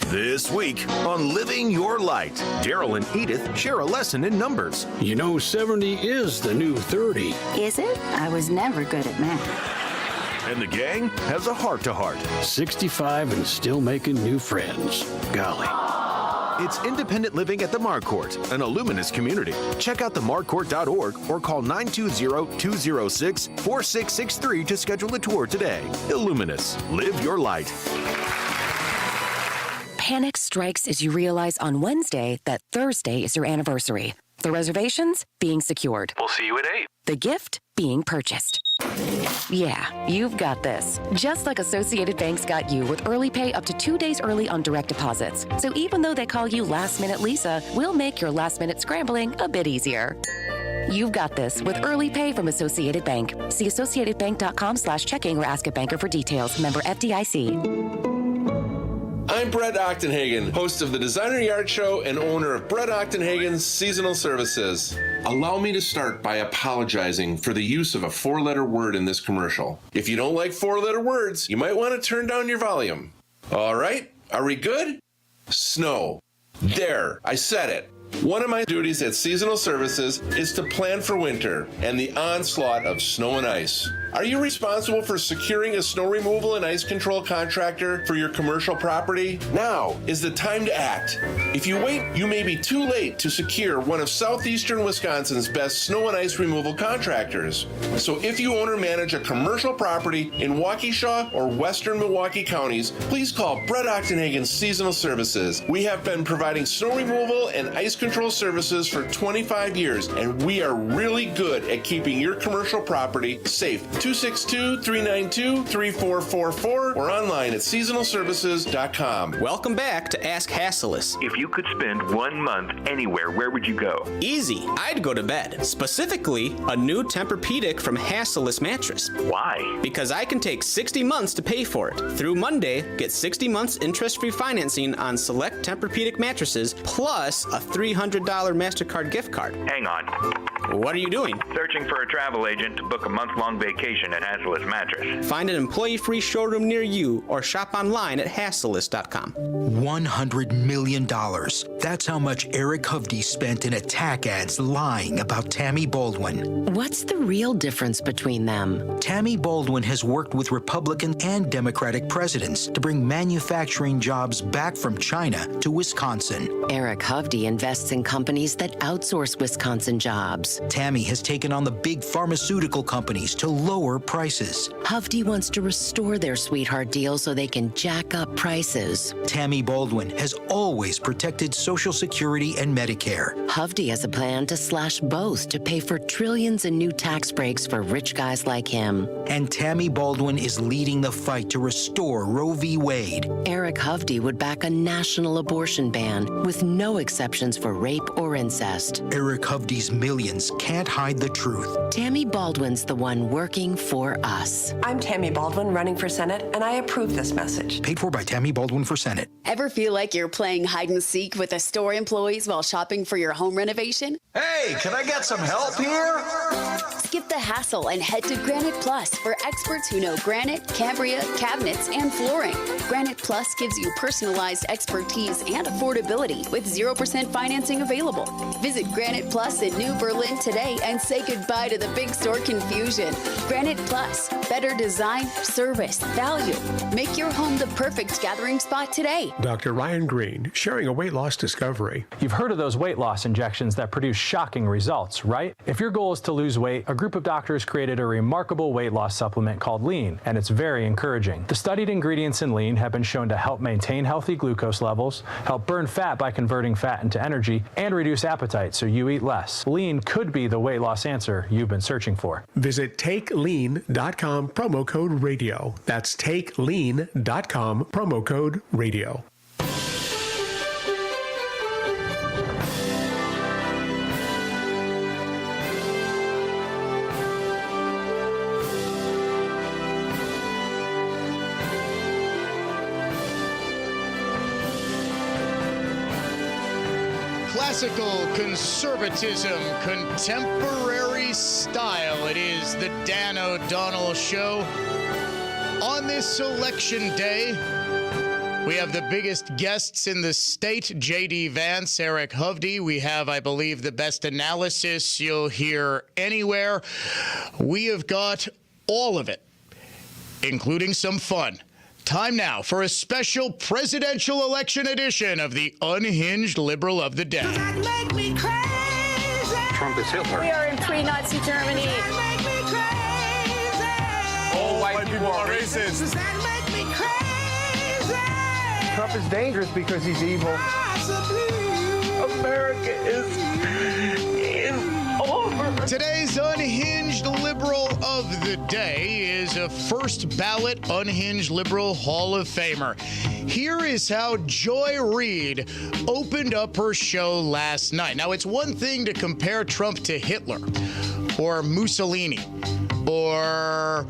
This week on Living Your Light, Daryl and Edith share a lesson in numbers. You know, 70 is the new 30. Is it? I was never good at math. And the gang has a heart-to-heart. 65 and still making new friends. Golly. It's independent living at the Marcourt, an Illuminous community. Check out themarcourt.org or call 920-206-4663 to schedule a tour today. Illuminous. Live your light. Panic strikes as you realize on Wednesday that Thursday is your anniversary. The reservations being secured. We'll see you at 8. The gift being purchased. Yeah, you've got this. Just like Associated Bank's got you with early pay up to 2 days early on direct deposits. So even though they call you Last Minute Lisa, we'll make your last minute scrambling a bit easier. You've got this with early pay from Associated Bank. See associatedbank.com/checking or ask a banker for details. Member FDIC. I'm Brett Ochtenhagen, host of the Designer Yard Show and owner of Brett Ochtenhagen's Seasonal Services. Allow me to start by apologizing for the use of a 4-letter word in this commercial. If you don't like 4-letter words, you might want to turn down your volume. All right, are we good? Snow. There, I said it. One of my duties at Seasonal Services is to plan for winter and the onslaught of snow and ice. Are you responsible for securing a snow removal and ice control contractor for your commercial property? Now is the time to act. If you wait, you may be too late to secure one of southeastern Wisconsin's best snow and ice removal contractors. So if you own or manage a commercial property in Waukesha or western Milwaukee counties, please call Brett Ochtenhagen's Seasonal Services. We have been providing snow removal and ice control services for 25 years, and we are really good at keeping your commercial property safe. 262-392-3444 or online at seasonalservices.com. Welcome back to Ask Hasselus. If you could spend 1 month anywhere, where would you go? Easy. I'd go to bed. Specifically, a new Tempur-Pedic from Hasselus Mattress. Why? Because I can take 60 months to pay for it. Through Monday, get 60 months interest-free financing on select Tempur-Pedic mattresses, plus a $300 MasterCard gift card. Hang on. What are you doing? Searching for a travel agent to book a month-long vacation at Hasselus Mattress. Find an employee-free showroom near you or shop online at Hasselus.com. $100 million. That's how much Eric Hovde spent in attack ads lying about Tammy Baldwin. What's the real difference between them? Tammy Baldwin has worked with Republican and Democratic presidents to bring manufacturing jobs back from China to Wisconsin. Eric Hovde invests in companies that outsource Wisconsin jobs. Tammy has taken on the big pharmaceutical companies to lower prices. Hovde wants to restore their sweetheart deal so they can jack up prices. Tammy Baldwin has always protected Social Security and Medicare. Hovde has a plan to slash both to pay for trillions in new tax breaks for rich guys like him. And Tammy Baldwin is leading the fight to restore Roe v. Wade. Eric Hovde would back a national abortion ban with no exceptions for rape or incest. Eric Hovde's millions can't hide the truth. Tammy Baldwin's the one working for us. I'm Tammy Baldwin, running for Senate, and I approve this message. Paid for by Tammy Baldwin for Senate. Ever feel like you're playing hide and seek with the store employees while shopping for your home renovation? Hey, can I get some help here? Skip the hassle and head to Granite Plus for experts who know granite, Cambria, cabinets, and flooring. Granite Plus gives you personalized expertise and affordability with 0% financing available. Visit Granite Plus in New Berlin today and say goodbye to the big store confusion. Granite Plus, better design, service, value. Make your home the perfect gathering spot today. Dr. Ryan Green, sharing a weight loss discovery. You've heard of those weight loss injections that produce shocking results, right? If your goal is to lose weight, a group of doctors created a remarkable weight loss supplement called Lean, and it's very encouraging. The studied ingredients in Lean have been shown to help maintain healthy glucose levels, help burn fat by converting fat into energy, and reduce appetite so you eat less. Lean could be the weight loss answer you've been searching for. Visit takelean.com, promo code radio. That's takelean.com, promo code radio. Classical conservatism, contemporary style. It is the Dan O'Donnell Show. On this election day, we have the biggest guests in the state, JD Vance, Eric Hovde. We have, I believe, the best analysis you'll hear anywhere. We have got all of it, including some fun. Time now for a special presidential election edition of the Unhinged Liberal of the Day. Trump is Hitler. We are in pre-Nazi Germany. All white people are racist. Does that make me crazy? Trump is dangerous because he's evil. America is over. Today's Unhinged Liberal of the Day is a first ballot Unhinged Liberal Hall of Famer. Here is how Joy Reid opened up her show last night. Now, it's one thing to compare Trump to Hitler or Mussolini or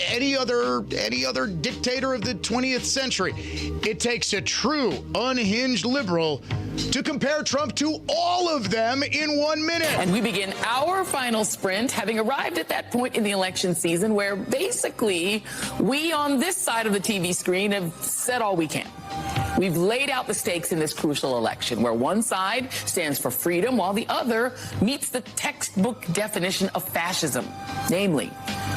any other dictator of the 20th century. It takes a true unhinged liberal to compare Trump to all of them in 1 minute. And we begin our final sprint, having arrived at that point in the election season where basically we on this side of the TV screen have said all we can. We've laid out the stakes in this crucial election, where one side stands for freedom while the other meets the textbook definition of fascism, namely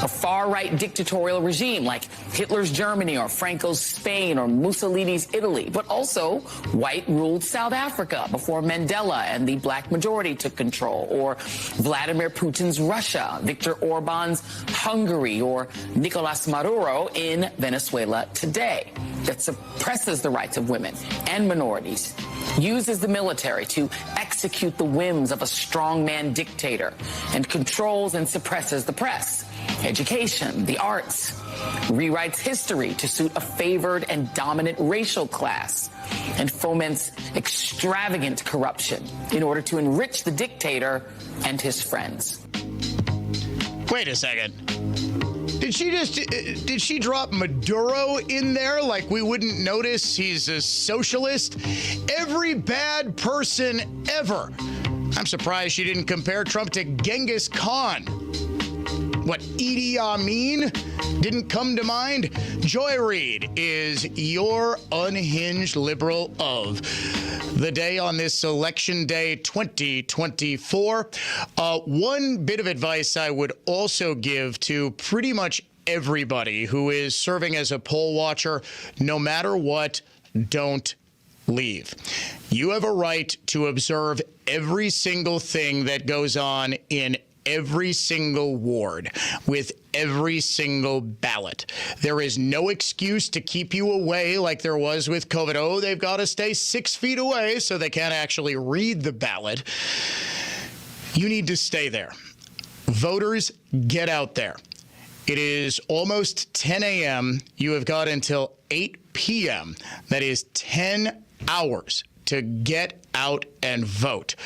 a far-right dictatorial regime like Hitler's Germany or Franco's Spain or Mussolini's Italy, but also white-ruled South Africa before Mandela and the black majority took control, or Vladimir Putin's Russia, Viktor Orban's Hungary, or Nicolas Maduro in Venezuela today, that suppresses the rights of women and minorities, uses the military to execute the whims of a strongman dictator, and controls and suppresses the press, education, the arts, rewrites history to suit a favored and dominant racial class, and foments extravagant corruption in order to enrich the dictator and his friends. Wait a second. Did she drop Maduro in there like we wouldn't notice he's a socialist? Every bad person ever. I'm surprised she didn't compare Trump to Genghis Khan. What, Idi Amin? Didn't come to mind? Joy Reid is your unhinged liberal of the day on this election day 2024. One bit of advice I would also give to pretty much everybody who is serving as a poll watcher, no matter what, don't leave. You have a right to observe every single thing that goes on in every single ward with every single ballot. There is no excuse to keep you away like there was with COVID. Oh, they've got to stay 6 feet away so they can't actually read the ballot. You need to stay there. Voters, get out there. It is almost 10 a.m. You have got until 8 p.m. That is 10 hours to get out and vote.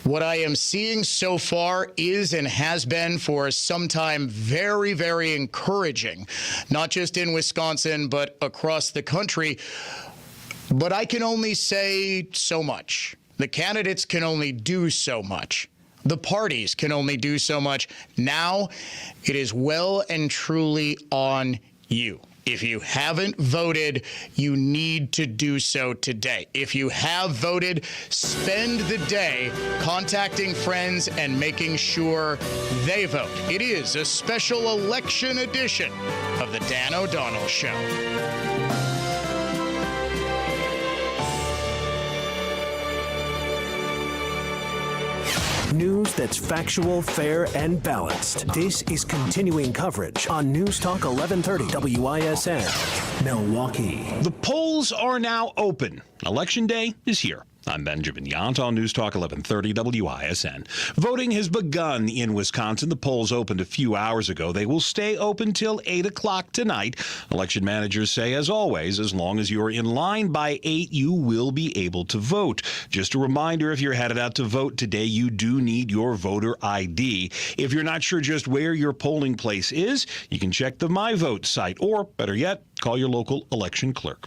What I am seeing so far is and has been for some time very, very encouraging, not just in Wisconsin, but across the country. But I can only say so much. The candidates can only do so much. The parties can only do so much. Now it is well and truly on you. If you haven't voted, you need to do so today. If you have voted, spend the day contacting friends and making sure they vote. It is a special election edition of the Dan O'Donnell Show. News that's factual, fair, and balanced. This is continuing coverage on News Talk 1130 WISN, Milwaukee. The polls are now open. Election Day is here. I'm Benjamin Yount on News Talk 1130 WISN. Voting has begun in Wisconsin. The polls opened a few hours ago. They will stay open till 8 o'clock tonight. Election managers say, as always, as long as you're in line by 8, you will be able to vote. Just a reminder, if you're headed out to vote today, you do need your voter ID. If you're not sure just where your polling place is, you can check the My Vote site, or better yet, call your local election clerk.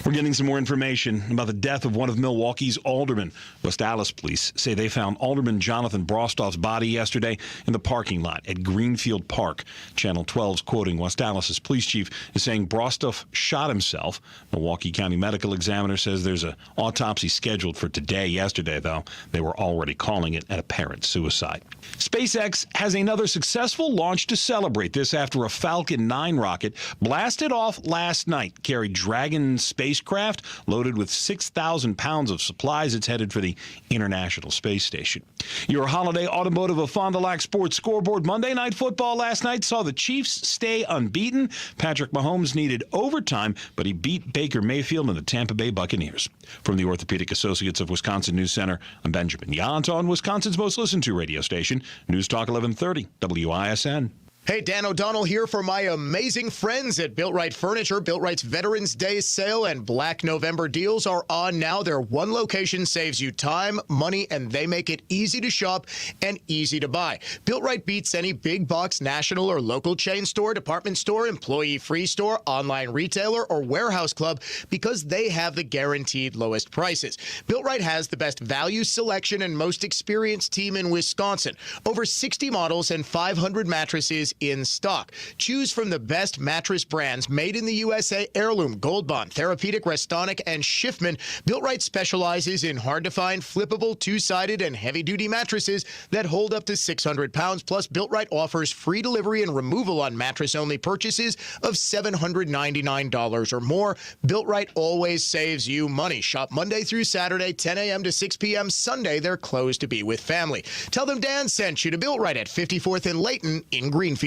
We're getting some more information about the death of one of Milwaukee's aldermen. West Allis police say they found Alderman Jonathan Brostoff's body yesterday in the parking lot at Greenfield Park. Channel 12's quoting West Allis's police chief is saying Brostoff shot himself. Milwaukee County Medical Examiner says there's an autopsy scheduled for today. Yesterday, though, they were already calling it an apparent suicide. SpaceX has another successful launch to celebrate. This after a Falcon 9 rocket blasted off last night, carried Dragon spacecraft loaded with 6,000 pounds of supplies. It's headed for the International Space Station. Your holiday automotive of Fond du Lac Sports Scoreboard. Monday Night Football last night saw the Chiefs stay unbeaten. Patrick Mahomes needed overtime, but he beat Baker Mayfield and the Tampa Bay Buccaneers. From the Orthopedic Associates of Wisconsin News Center, I'm Benjamin Yount on Wisconsin's most listened to radio station, News Talk 1130 WISN. Hey, Dan O'Donnell here for my amazing friends at Built Right Furniture. Built Right's Veterans Day sale and Black November deals are on now. Their one location saves you time, money, and they make it easy to shop and easy to buy. Built Right beats any big box national or local chain store, department store, employee-free store, online retailer, or warehouse club because they have the guaranteed lowest prices. Built Right has the best value selection and most experienced team in Wisconsin. Over 60 models and 500 mattresses in stock. Choose from the best mattress brands made in the USA: Heirloom, Gold Bond, Therapeutic, Restonic, and Schiffman. Built Right specializes in hard-to-find, flippable, two-sided, and heavy-duty mattresses that hold up to 600 pounds. Plus, Built Right offers free delivery and removal on mattress-only purchases of $799 or more. Built Right always saves you money. Shop Monday through Saturday, 10 a.m. to 6 p.m. Sunday, they're closed to be with family. Tell them Dan sent you to Built Right at 54th and Layton in Greenfield.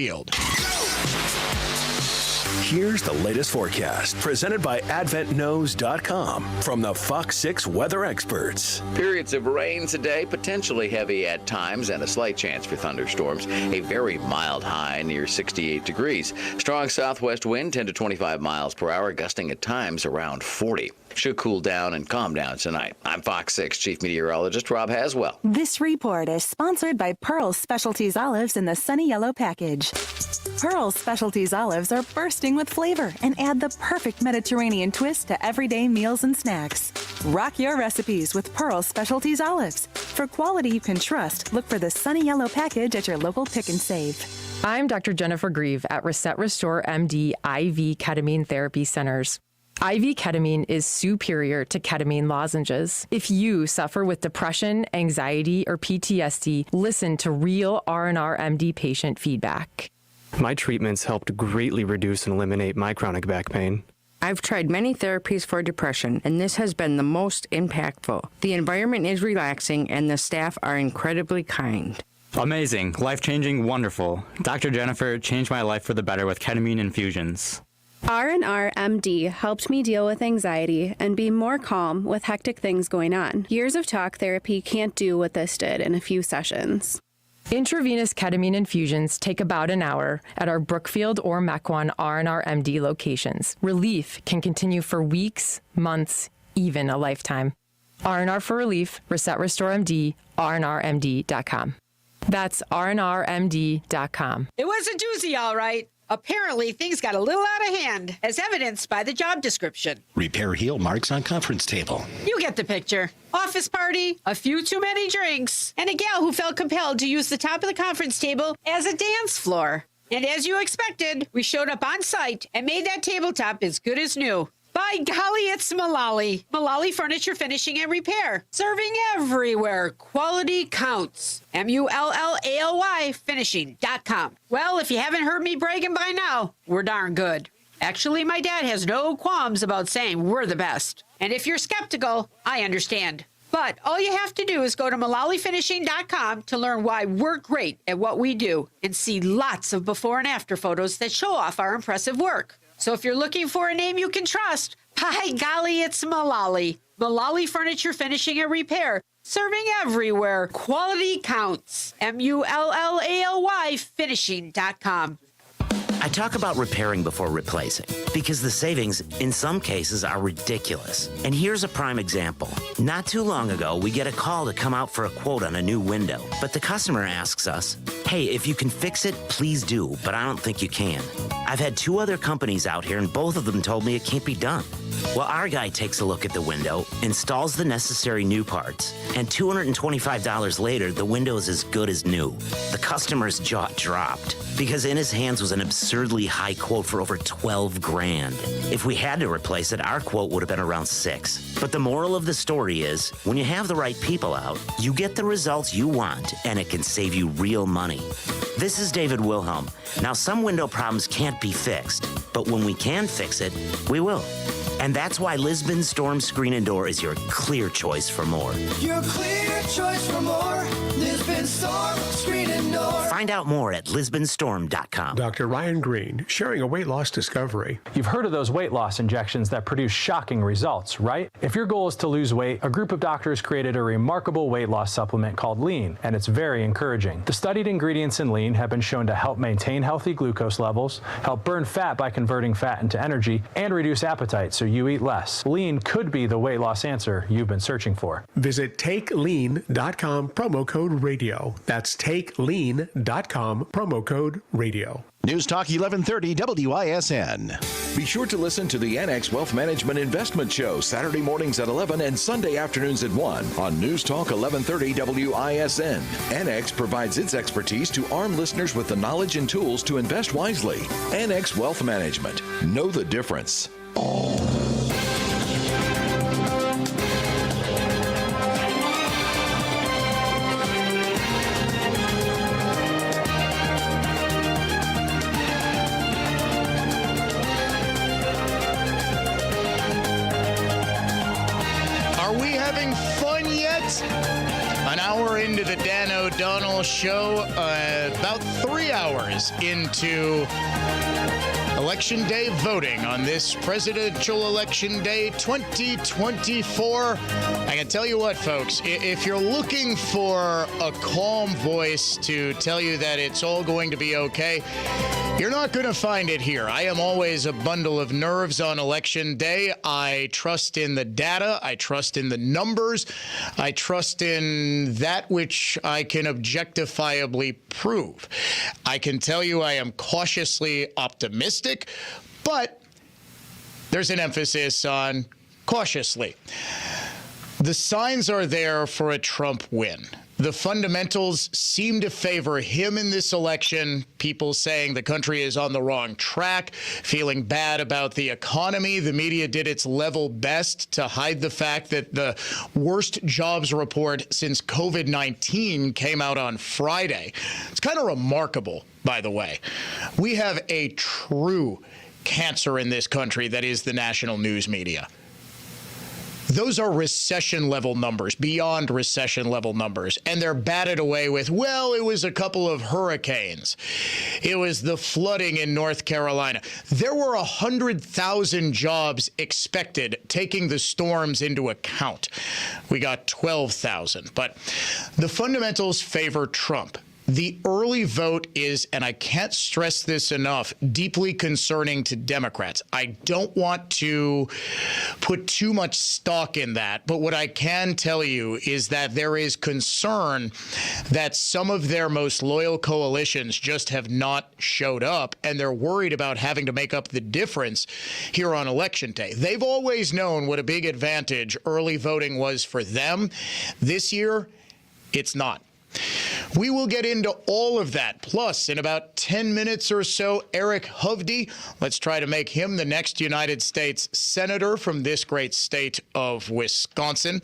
Here's the latest forecast, presented by AdventKnows.com from the Fox 6 weather experts. Periods of rain today, potentially heavy at times, and a slight chance for thunderstorms. A very mild high near 68 degrees. Strong southwest wind, 10 to 25 miles per hour, gusting at times around 40. Should cool down and calm down tonight. I'm Fox 6 Chief Meteorologist Rob Haswell. This report is sponsored by Pearl Specialties Olives in the Sunny Yellow package. Pearl Specialties Olives are bursting with flavor and add the perfect Mediterranean twist to everyday meals and snacks. Rock your recipes with Pearl Specialties Olives. For quality you can trust, look for the Sunny Yellow package at your local Pick and Save. I'm Dr. Jennifer Grieve at Reset Restore MD IV Ketamine Therapy Centers. IV ketamine is superior to ketamine lozenges. If you suffer with depression, anxiety, or PTSD, listen to real R&R MD patient feedback. My treatments helped greatly reduce and eliminate my chronic back pain. I've tried many therapies for depression, and this has been the most impactful. The environment is relaxing, and the staff are incredibly kind. Amazing, life-changing, wonderful. Dr. Jennifer changed my life for the better with ketamine infusions. R&R MD helped me deal with anxiety and be more calm with hectic things going on. Years of talk therapy can't do what this did in a few sessions. Intravenous ketamine infusions take about an hour at our Brookfield or Mequon R&R MD locations. Relief can continue for weeks, months, even a lifetime. R&R for Relief, Reset Restore MD, rnrmd.com. That's rnrmd.com. It was a doozy, all right. Apparently, things got a little out of hand, as evidenced by the job description. Repair heel marks on conference table. You get the picture. Office party, a few too many drinks, and a gal who felt compelled to use the top of the conference table as a dance floor. And as you expected, we showed up on site and made that tabletop as good as new. By golly, it's Mullally. Mullally Furniture Finishing and Repair. Serving everywhere. Quality counts. MULLALY Finishing.com. Well, if you haven't heard me bragging by now, we're darn good. Actually, my dad has no qualms about saying we're the best. And if you're skeptical, I understand. But all you have to do is go to MalaliFinishing.com to learn why we're great at what we do and see lots of before and after photos that show off our impressive work. So if you're looking for a name you can trust, by golly, it's Malali. Malali Furniture Finishing and Repair, serving everywhere. Quality counts. MULLALY Finishing.com. I talk about repairing before replacing because the savings in some cases are ridiculous. And here's a prime example. Not too long ago, we get a call to come out for a quote on a new window. But the customer asks us, hey, if you can fix it, please do, but I don't think you can. I've had 2 other companies out here and both of them told me it can't be done. Well, our guy takes a look at the window, installs the necessary new parts, and $225 later, the window is as good as new. The customer's jaw dropped because in his hands was an absurdly high quote for over $12 grand. If we had to replace it, our quote would have been around $6. But the moral of the story is, when you have the right people out, you get the results you want, and it can save you real money. This is David Wilhelm. Now, some window problems can't be fixed, but when we can fix it, we will. And that's why Lisbon Storm Screen and Door is your clear choice for more. Your clear choice for more. Lisbon Storm Screen and Door. Find out more at lisbonstorm.com. Dr. Ryan Green sharing a weight loss discovery. You've heard of those weight loss injections that produce shocking results, right? If your goal is to lose weight, a group of doctors created a remarkable weight loss supplement called Lean, and it's very encouraging. The studied ingredients in Lean have been shown to help maintain healthy glucose levels, help burn fat by converting fat into energy, and reduce appetite so you eat less. Lean could be the weight loss answer you've been searching for. Visit TakeLean.com, promo code radio. That's TakeLean.com, promo code radio. News Talk 1130 WISN. Be sure to listen to the Annex Wealth Management Investment Show Saturday mornings at 11 and Sunday afternoons at 1 on News Talk 1130 WISN. Annex provides its expertise to arm listeners with the knowledge and tools to invest wisely. Annex Wealth Management. Know the difference. An hour into the Dan O'Donnell Show, about 3 hours into Election Day voting on this presidential election day 2024. I can tell you what, folks, if you're looking for a calm voice to tell you that it's all going to be okay, you're not going to find it here. I am always a bundle of nerves on Election Day. I trust in the data. I trust in the numbers. I trust in that which I can objectifiably prove. I can tell you I am cautiously optimistic, but there's an emphasis on cautiously. The signs are there for a Trump win. The fundamentals seem to favor him in this election. People saying the country is on the wrong track, feeling bad about the economy. The media did its level best to hide the fact that the worst jobs report since COVID-19 came out on Friday. It's kind of remarkable, by the way. We have a true cancer in this country that is the national news media. Those are recession-level numbers, beyond recession-level numbers, and they're batted away with, well, it was a couple of hurricanes. It was the flooding in North Carolina. There were 100,000 jobs expected, taking the storms into account. We got 12,000, but the fundamentals favor Trump. The early vote is, and I can't stress this enough, deeply concerning to Democrats. I don't want to put too much stock in that, but what I can tell you is that there is concern that some of their most loyal coalitions just have not showed up, and they're worried about having to make up the difference here on Election Day. They've always known what a big advantage early voting was for them. This year, it's not. We will get into all of that. Plus, in about 10 minutes or so, Eric Hovde. Let's try to make him the next United States Senator from this great state of Wisconsin.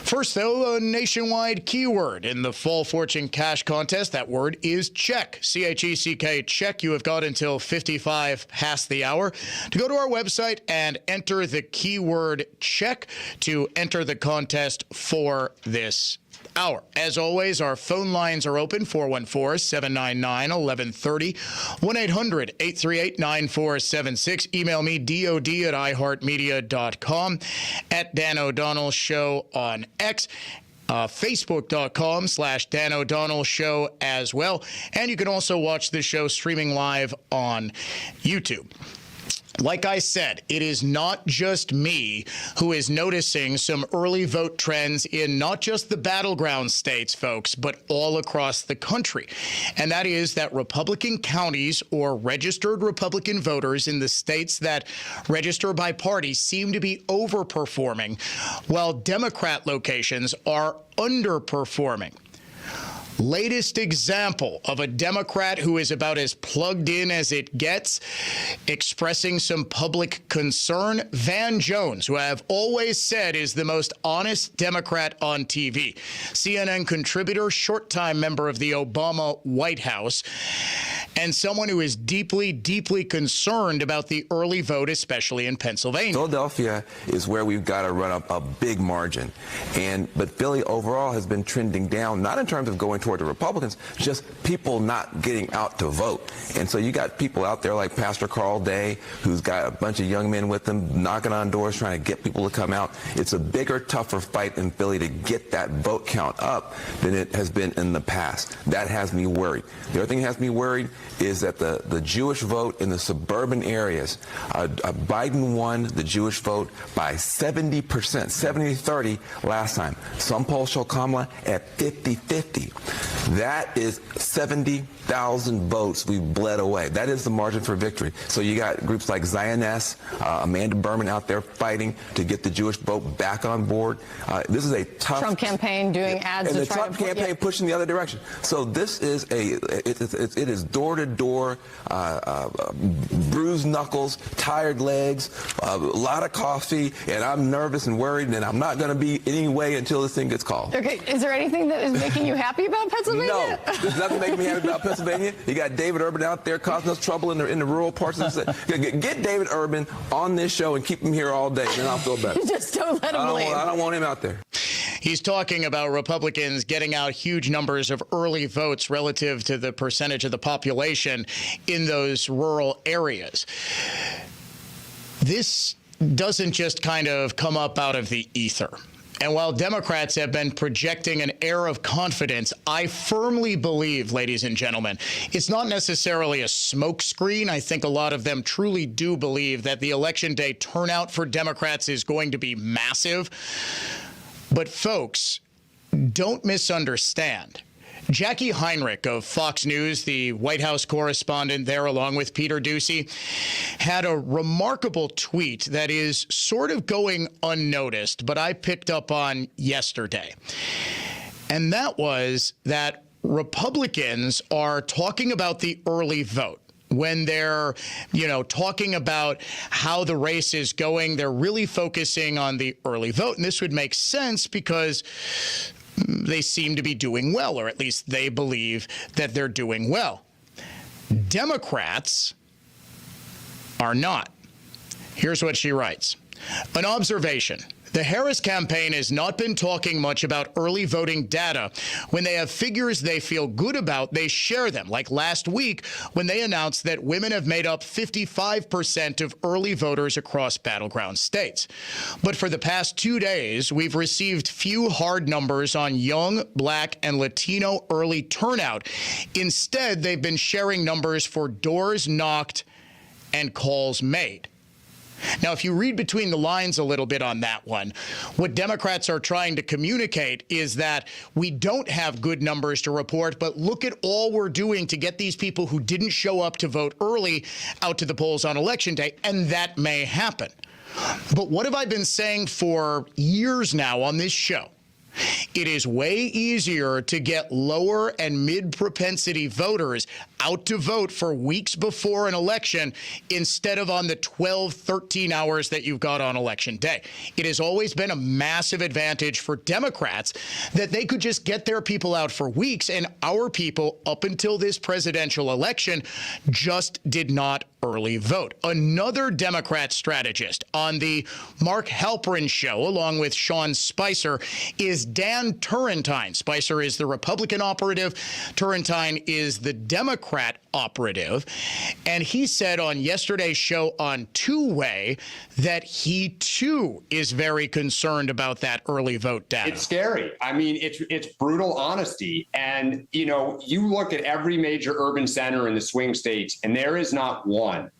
First, though, a nationwide keyword in the Fall Fortune Cash Contest. That word is check. C-H-E-C-K, check. You have got until 55 past the hour to go to our website and enter the keyword check to enter the contest for this hour. As always, our phone lines are open, 414-799-1130, 1-800-838-9476. Email me, dod@iheartmedia.com, at Dan O'Donnell Show on X. Facebook.com/Dan O'Donnell Show as well. And you can also watch the show streaming live on YouTube. Like I said, it is not just me who is noticing some early vote trends in not just the battleground states, folks, but all across the country. And that is that Republican counties or registered Republican voters in the states that register by party seem to be overperforming, while Democrat locations are underperforming. Latest example of a Democrat who is about as plugged in as it gets, expressing some public concern, Van Jones, who I have always said is the most honest Democrat on TV. CNN contributor, short-time member of the Obama White House, and someone who is deeply, deeply concerned about the early vote, especially in Pennsylvania. Philadelphia is where we've got to run up a big margin. But Philly overall has been trending down, not in terms of going toward the Republicans, just people not getting out to vote. And so you got people out there like Pastor Carl Day, who's got a bunch of young men with him, knocking on doors, trying to get people to come out. It's a bigger, tougher fight in Philly to get that vote count up than it has been in the past. That has me worried. The other thing that has me worried is that the Jewish vote in the suburban areas, Biden won the Jewish vote by 70%, 70-30 last time. Some polls show Kamala at 50-50. That is 70,000 votes we've bled away. That is the margin for victory. So you got groups like Zioness, Amanda Berman out there fighting to get the Jewish vote back on board. This is a tough Trump campaign doing ads and to the try Trump to campaign pushing the other direction. So this is it is door-to-door, bruised knuckles, tired legs, a lot of coffee, and I'm nervous and worried, and I'm not going to be anyway until this thing gets called. Okay, is there anything that is making you happy about Pennsylvania? No, there's nothing making me happy about Pennsylvania. You got David Urban out there causing us trouble in the rural parts of the state. Get David Urban on this show and keep him here all day, then I'll feel better. Just don't let him leave. I don't want him out there. He's talking about Republicans getting out huge numbers of early votes relative to the percentage of the population in those rural areas. This doesn't just kind of come up out of the ether. And while Democrats have been projecting an air of confidence, I firmly believe, ladies and gentlemen, it's not necessarily a smokescreen. I think a lot of them truly do believe that the election day turnout for Democrats is going to be massive. But folks, don't misunderstand. Jackie Heinrich of Fox News, the White House correspondent there, along with Peter Doocy, had a remarkable tweet that is sort of going unnoticed, but I picked up on yesterday. And that was that Republicans are talking about the early vote. When they're, talking about how the race is going, they're really focusing on the early vote. And this would make sense because they seem to be doing well, or at least they believe that they're doing well. Democrats are not. Here's what she writes. An observation. The Harris campaign has not been talking much about early voting data. When they have figures they feel good about, they share them, like last week when they announced that women have made up 55% of early voters across battleground states. But for the past 2 days, we've received few hard numbers on young, Black, and Latino early turnout. Instead, they've been sharing numbers for doors knocked and calls made. Now, if you read between the lines a little bit on that one, what Democrats are trying to communicate is that we don't have good numbers to report, but look at all we're doing to get these people who didn't show up to vote early out to the polls on Election Day, and that may happen. But what have I been saying for years now on this show? it is way easier to get lower and mid-propensity voters out to vote for weeks before an election instead of on the 12, 13 hours that you've got on election day. It has always been a massive advantage for Democrats that they could just get their people out for weeks, and our people, up until this presidential election, just did not early vote. Another Democrat strategist on the Mark Halperin show, along with Sean Spicer, is Dan Turrentine. Spicer is the Republican operative. Turrentine is the Democrat operative. And he said on yesterday's show on Two-Way that he, too, is very concerned about that early vote data. It's scary. I mean, it's brutal honesty. And, you know, you look at every major urban center in the swing states, and there is not one,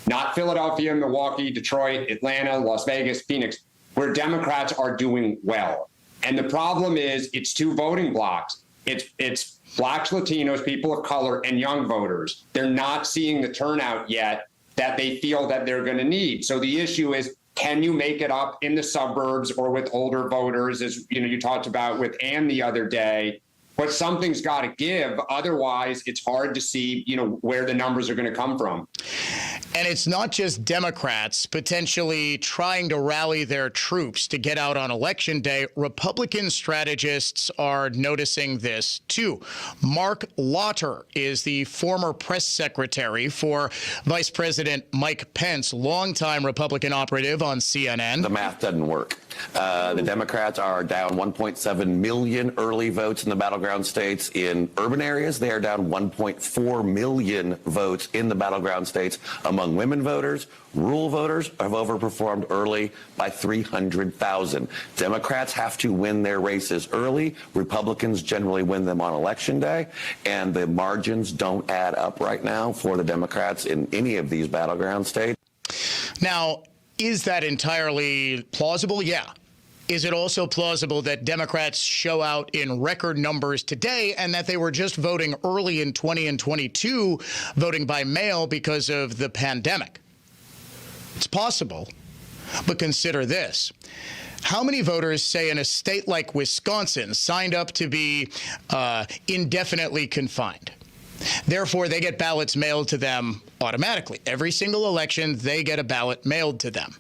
not Philadelphia, Milwaukee, Detroit, Atlanta, Las Vegas, Phoenix, where Democrats are doing well. And the problem is it's two voting blocks. It's Blacks, Latinos, people of color, and young voters. They're not seeing the turnout yet that they feel that they're going to need. So the issue is, can you make it up in the suburbs or with older voters, as you know, you talked about with Ann the other day? But something's got to give. Otherwise, it's hard to see, you know, where the numbers are going to come from. And it's not just Democrats potentially trying to rally their troops to get out on Election Day. Republican strategists are noticing this, too. Mark Lauter is the former press secretary for Vice President Mike Pence, longtime Republican operative on CNN. The math doesn't work. The Democrats are down 1.7 million early votes in the battleground states. In urban areas, they are down 1.4 million votes in the battleground states. Among women voters, rural voters have overperformed early by 300,000. Democrats have to win their races early. Republicans generally win them on Election Day, and the margins don't add up right now for the Democrats in any of these battleground states. Now, is that entirely plausible? Yeah. Is it also plausible that Democrats show out in record numbers today and that they were just voting early in 20 and 22, voting by mail because of the pandemic? It's possible. But consider this. How many voters, say, in a state like Wisconsin signed up to be indefinitely confined? Therefore, they get ballots mailed to them automatically. Every single election, they get a ballot mailed to them.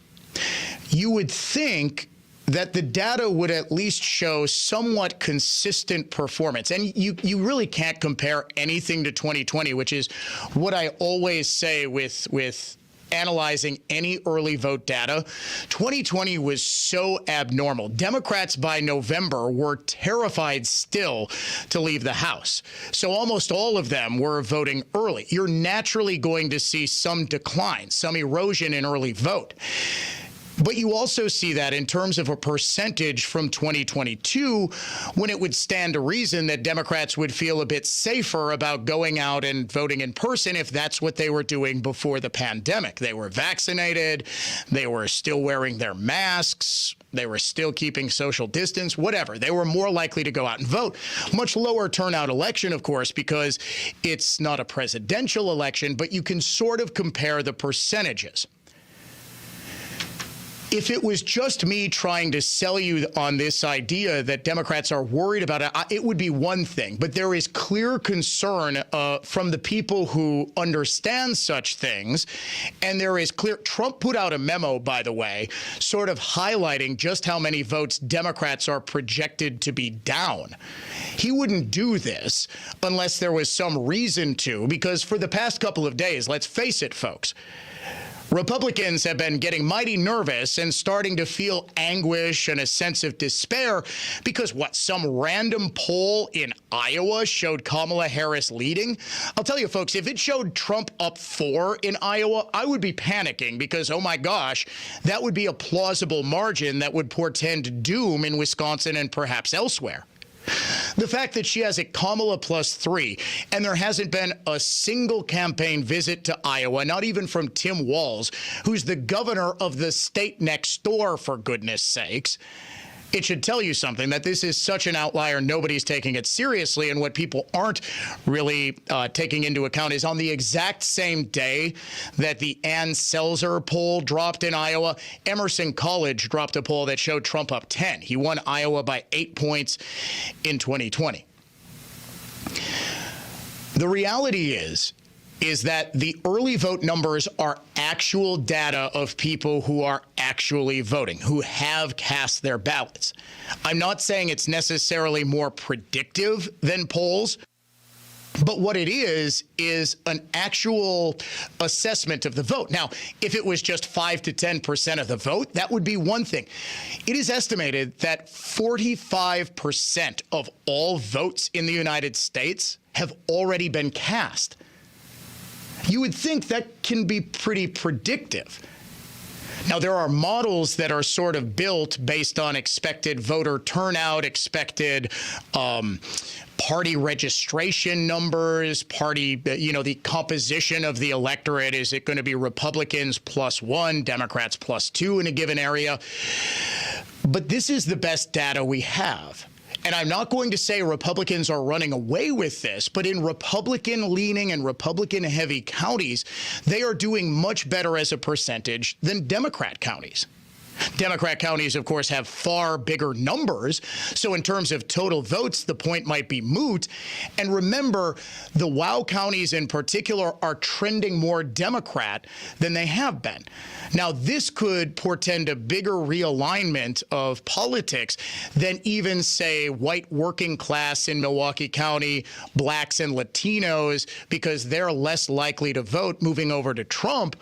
You would think that the data would at least show somewhat consistent performance. And you really can't compare anything to 2020, which is what I always say with analyzing any early vote data. 2020 was so abnormal. Democrats by November were terrified still to leave the House. So almost all of them were voting early. You're naturally going to see some decline, some erosion in early vote. But you also see that in terms of a percentage from 2022, when it would stand to reason that Democrats would feel a bit safer about going out and voting in person if that's what they were doing before the pandemic. They were vaccinated. They were still wearing their masks. They were still keeping social distance, whatever. They were more likely to go out and vote. Much lower turnout election, of course, because it's not a presidential election, but you can sort of compare the percentages. If it was just me trying to sell you on this idea that Democrats are worried about it, it would be one thing. But there is clear concern from the people who understand such things. And there is clear. Trump put out a memo, by the way, sort of highlighting just how many votes Democrats are projected to be down. He wouldn't do this unless there was some reason to, because for the past couple of days, let's face it, folks, Republicans have been getting mighty nervous and starting to feel anguish and a sense of despair because some random poll in Iowa showed Kamala Harris leading? I'll tell you, folks, if it showed Trump up 4 in Iowa, I would be panicking because, oh my gosh, that would be a plausible margin that would portend doom in Wisconsin and perhaps elsewhere. The fact that she has a Kamala +3, and there hasn't been a single campaign visit to Iowa, not even from Tim Walz, who's the governor of the state next door, for goodness sakes. It should tell you something, that this is such an outlier, nobody's taking it seriously. And what people aren't really taking into account is on the exact same day that the Ann Selzer poll dropped in Iowa, Emerson College dropped a poll that showed Trump up 10. He won Iowa by 8 points in 2020. The reality is that the early vote numbers are actual data of people who are actually voting, who have cast their ballots. I'm not saying it's necessarily more predictive than polls, but what it is an actual assessment of the vote. Now, if it was just 5 to 10% of the vote, that would be one thing. It is estimated that 45% of all votes in the United States have already been cast. You would think that can be pretty predictive. Now, there are models that are sort of built based on expected voter turnout, expected party registration numbers, the composition of the electorate. Is it going to be Republicans +1, Democrats +2 in a given area? But this is the best data we have. And I'm not going to say Republicans are running away with this, but in Republican-leaning and Republican-heavy counties, they are doing much better as a percentage than Democrat counties. Democrat counties, of course, have far bigger numbers. So in terms of total votes, the point might be moot. And remember, the WOW counties in particular are trending more Democrat than they have been. Now, this could portend a bigger realignment of politics than even, say, white working class in Milwaukee County, blacks and Latinos, because they're less likely to vote moving over to Trump.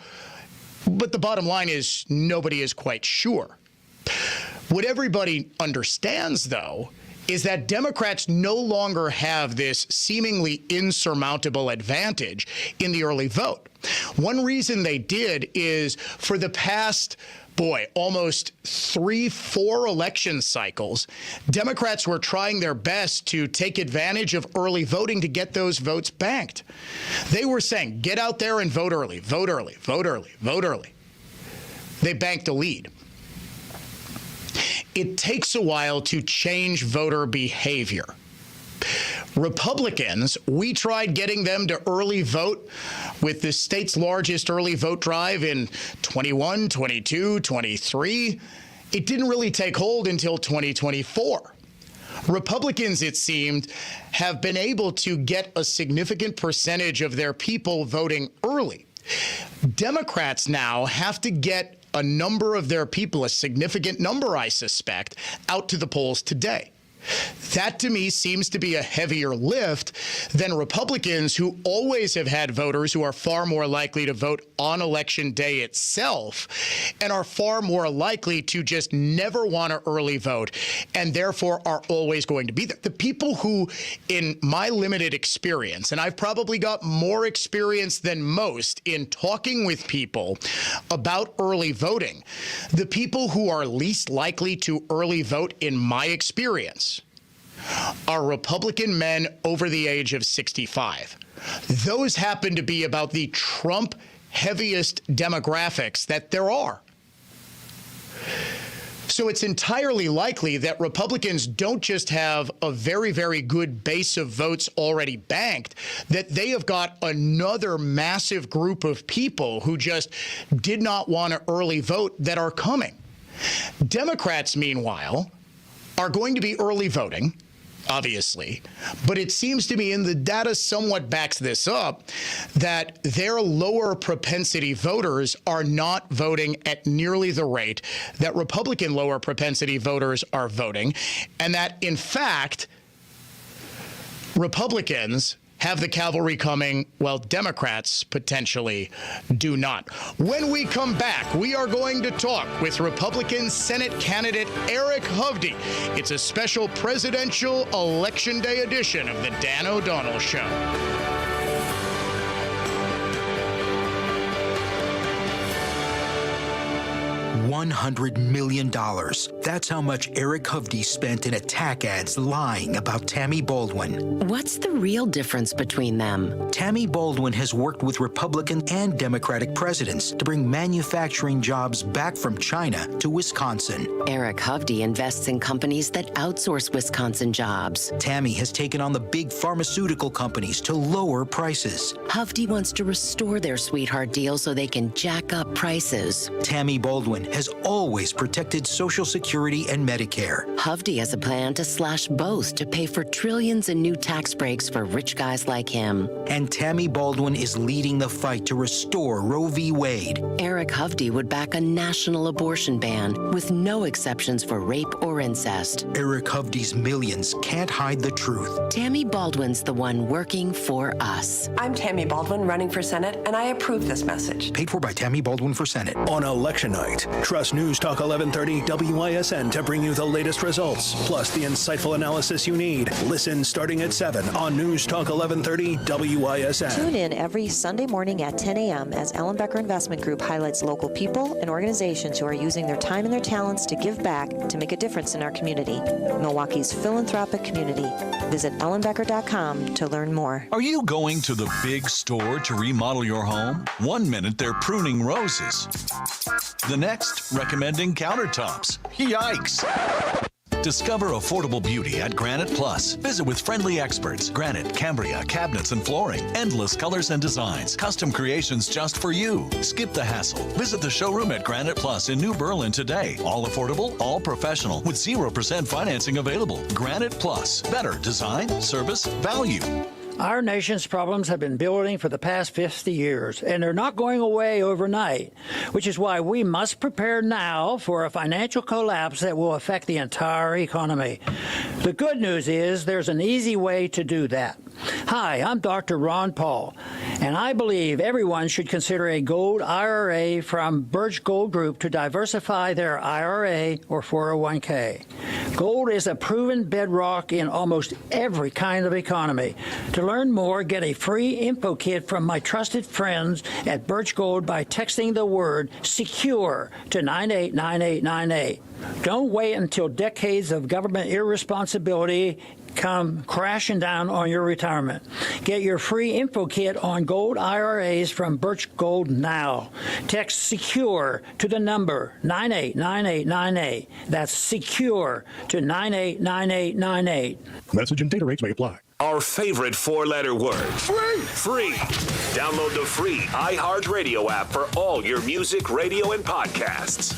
But the bottom line is nobody is quite sure. What everybody understands, though, is that Democrats no longer have this seemingly insurmountable advantage in the early vote. One reason they did is for the past almost 3-4 election cycles, Democrats were trying their best to take advantage of early voting to get those votes banked. They were saying, get out there and vote early, vote early, vote early, vote early. They banked a lead. It takes a while to change voter behavior. Republicans, we tried getting them to early vote with the state's largest early vote drive in 21, 22, 23. It didn't really take hold until 2024. Republicans, it seemed, have been able to get a significant percentage of their people voting early. Democrats now have to get a number of their people, a significant number, I suspect, out to the polls today. That, to me, seems to be a heavier lift than Republicans, who always have had voters who are far more likely to vote on Election Day itself and are far more likely to just never want to early vote and therefore are always going to be there. The people who, in my limited experience, and I've probably got more experience than most in talking with people about early voting, the people who are least likely to early vote, in my experience, are Republican men over the age of 65. Those happen to be about the Trump heaviest demographics that there are. So it's entirely likely that Republicans don't just have a very, very good base of votes already banked, that they have got another massive group of people who just did not want to early vote that are coming. Democrats, meanwhile, are going to be early voting, obviously, but it seems to me, and the data somewhat backs this up, that their lower propensity voters are not voting at nearly the rate that Republican lower propensity voters are voting, and that, in fact, Republicans have the cavalry coming, while Democrats potentially do not. When we come back, we are going to talk with Republican Senate candidate Eric Hovde. It's a special presidential Election Day edition of the Dan O'Donnell Show. $100 million. That's how much Eric Hovde spent in attack ads lying about Tammy Baldwin. What's the real difference between them? Tammy Baldwin has worked with Republican and Democratic presidents to bring manufacturing jobs back from China to Wisconsin. Eric Hovde invests in companies that outsource Wisconsin jobs. Tammy has taken on the big pharmaceutical companies to lower prices. Hovde wants to restore their sweetheart deal so they can jack up prices. Tammy Baldwin has always protected Social Security and Medicare. Hovde has a plan to slash both to pay for trillions in new tax breaks for rich guys like him. And Tammy Baldwin is leading the fight to restore Roe v. Wade. Eric Hovde would back a national abortion ban with no exceptions for rape or incest. Eric Hovde's millions can't hide the truth. Tammy Baldwin's the one working for us. I'm Tammy Baldwin, running for Senate, and I approve this message. Paid for by Tammy Baldwin for Senate. On election night, trust News Talk 1130 WISN to bring you the latest results, plus the insightful analysis you need. Listen starting at 7 on News Talk 1130 WISN. Tune in every Sunday morning at 10 a.m. as Ellen Becker Investment Group highlights local people and organizations who are using their time and their talents to give back to make a difference in our community. Milwaukee's philanthropic community. Visit ellenbecker.com to learn more. Are you going to the big store to remodel your home? 1 minute they're pruning roses. The next, recommending countertops. Yikes! Discover affordable beauty at Granite Plus. Visit with friendly experts. Granite, Cambria, cabinets and flooring. Endless colors and designs. Custom creations just for you. Skip the hassle. Visit the showroom at Granite Plus in New Berlin today. All affordable, all professional, with 0% financing available. Granite Plus. Better design, service, value. Our nation's problems have been building for the past 50 years, and they're not going away overnight, which is why we must prepare now for a financial collapse that will affect the entire economy. The good news is there's an easy way to do that. Hi, I'm Dr. Ron Paul, and I believe everyone should consider a gold IRA from Birch Gold Group to diversify their IRA or 401k. Gold is a proven bedrock in almost every kind of economy. To learn more, get a free info kit from my trusted friends at Birch Gold by texting the word SECURE to 989898. Don't wait until decades of government irresponsibility come crashing down on your retirement. Get your free info kit on gold IRAs from Birch Gold now. Text SECURE to the number 989898. That's SECURE to 989898. Message and data rates may apply. Our favorite four-letter word. Free. Free. Download the free iHeartRadio app for all your music, radio, and podcasts.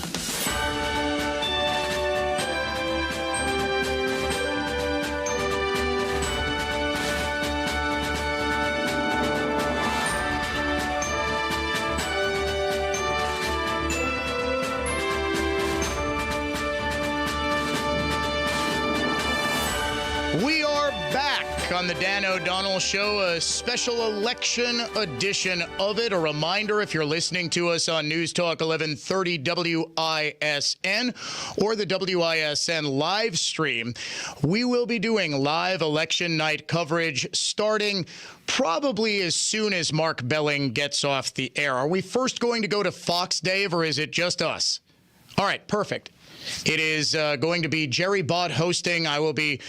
We are back on the Dan O'Donnell Show, a special election edition of it. A reminder, if you're listening to us on News Talk 1130 WISN or the WISN live stream, we will be doing live election night coverage starting probably as soon as Mark Belling gets off the air. Are we first going to go to Fox, Dave, or is it just us? All right, perfect. It is going to be Jerry Bott hosting. I will be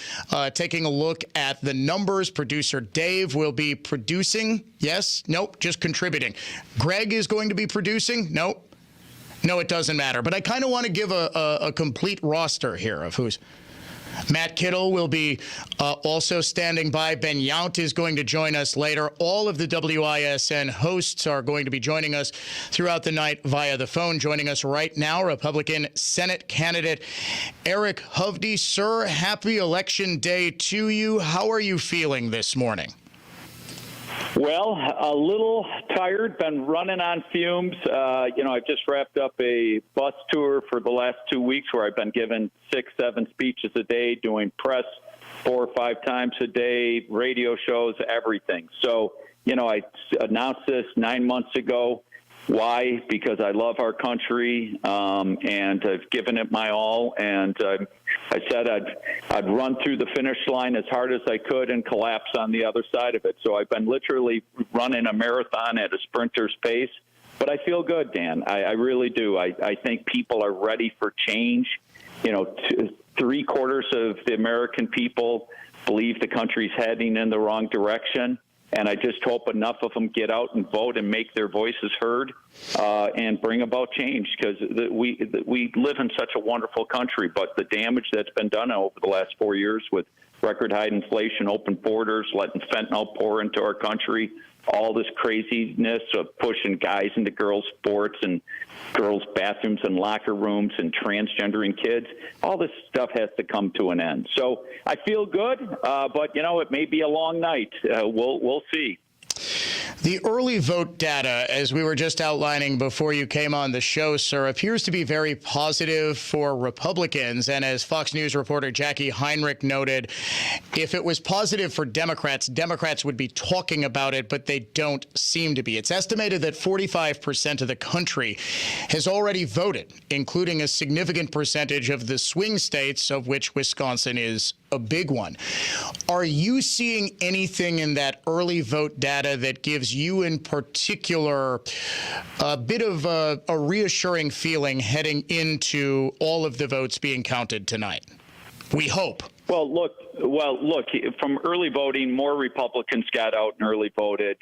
taking a look at the numbers. Producer Dave will be producing. Yes? Nope. Just contributing. Greg is going to be producing. Nope. No, it doesn't matter. But I kind of want to give a complete roster here of who's. Matt Kittle will be also standing by. Ben Yount is going to join us later. All of the WISN hosts are going to be joining us throughout the night via the phone. Joining us right now, Republican Senate candidate Eric Hovde. Sir, happy Election Day to you. How are you feeling this morning? Well, a little tired, been running on fumes. I've just wrapped up a bus tour for the last 2 weeks where I've been given 6-7 speeches a day, doing press 4 or 5 times a day, radio shows, everything. So, I announced this 9 months ago. Why? Because I love our country, and I've given it my all. And I said I'd run through the finish line as hard as I could and collapse on the other side of it. So I've been literally running a marathon at a sprinter's pace. But I feel good, Dan. I really do. I think people are ready for change. You know, 3/4 of the American people believe the country's heading in the wrong direction. And I just hope enough of them get out and vote and make their voices heard and bring about change, because we live in such a wonderful country. But the damage that's been done over the last 4 years with record high inflation, open borders, letting fentanyl pour into our country, all this craziness of pushing guys into girls' sports and girls' bathrooms and locker rooms and transgendering kids, all this stuff has to come to an end. So I feel good, but, you know, it may be a long night. We'll see. The early vote data, as we were just outlining before you came on the show, sir, appears to be very positive for Republicans. And as Fox News reporter Jackie Heinrich noted, if it was positive for Democrats, Democrats would be talking about it, but they don't seem to be. It's estimated that 45% of the country has already voted, including a significant percentage of the swing states, of which Wisconsin is a big one. Are you seeing anything in that early vote data that gives you in particular a bit of a reassuring feeling heading into all of the votes being counted tonight? We hope. Well, look, from early voting, more Republicans got out and early voted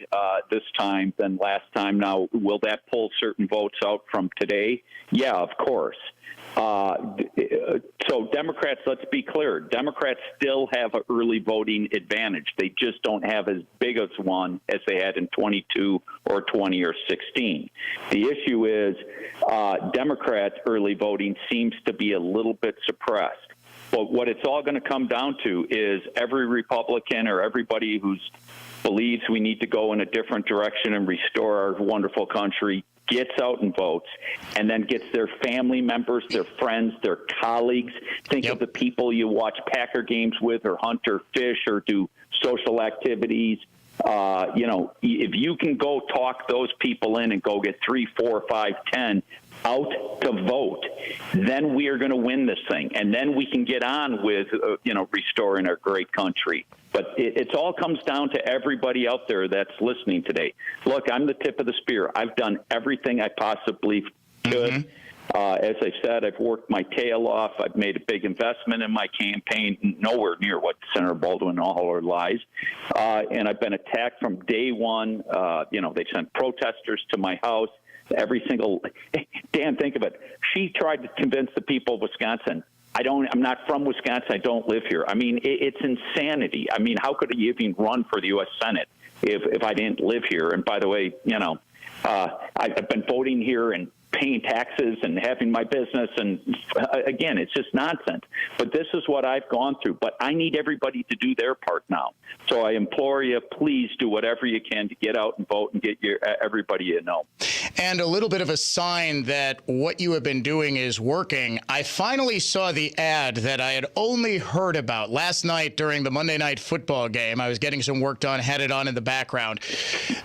this time than last time. Now, will that pull certain votes out from today? Yeah, of course. So Democrats, let's be clear, Democrats still have an early voting advantage. They just don't have as big as one as they had in 22 or 20 or 16. The issue is Democrats' early voting seems to be a little bit suppressed. But what it's all going to come down to is every Republican or everybody who believes we need to go in a different direction and restore our wonderful country gets out and votes, and then gets their family members, their friends, their colleagues. Think of the people you watch Packer games with, or hunt or fish or do social activities. You know, if you can go talk those people in and go get 3, 4, 5, 10 out to vote, then we are going to win this thing. And then we can get on with, restoring our great country. But it all comes down to everybody out there that's listening today. Look, I'm the tip of the spear. I've done everything I possibly could. As I said, I've worked my tail off. I've made a big investment in my campaign, nowhere near what Senator Baldwin all her lies. And I've been attacked from day one. They sent protesters to my house. Dan, think of it. She tried to convince the people of Wisconsin, I'm not from Wisconsin. I don't live here. I mean, it's insanity. I mean, how could you even run for the U.S. Senate if I didn't live here? And by the way, I've been voting here and paying taxes and having my business. And again, it's just nonsense. But this is what I've gone through. But I need everybody to do their part now. So I implore you, please do whatever you can to get out and vote and get everybody you know. And a little bit of a sign that what you have been doing is working. I finally saw the ad that I had only heard about last night during the Monday Night Football game. I was getting some work done, had it on in the background.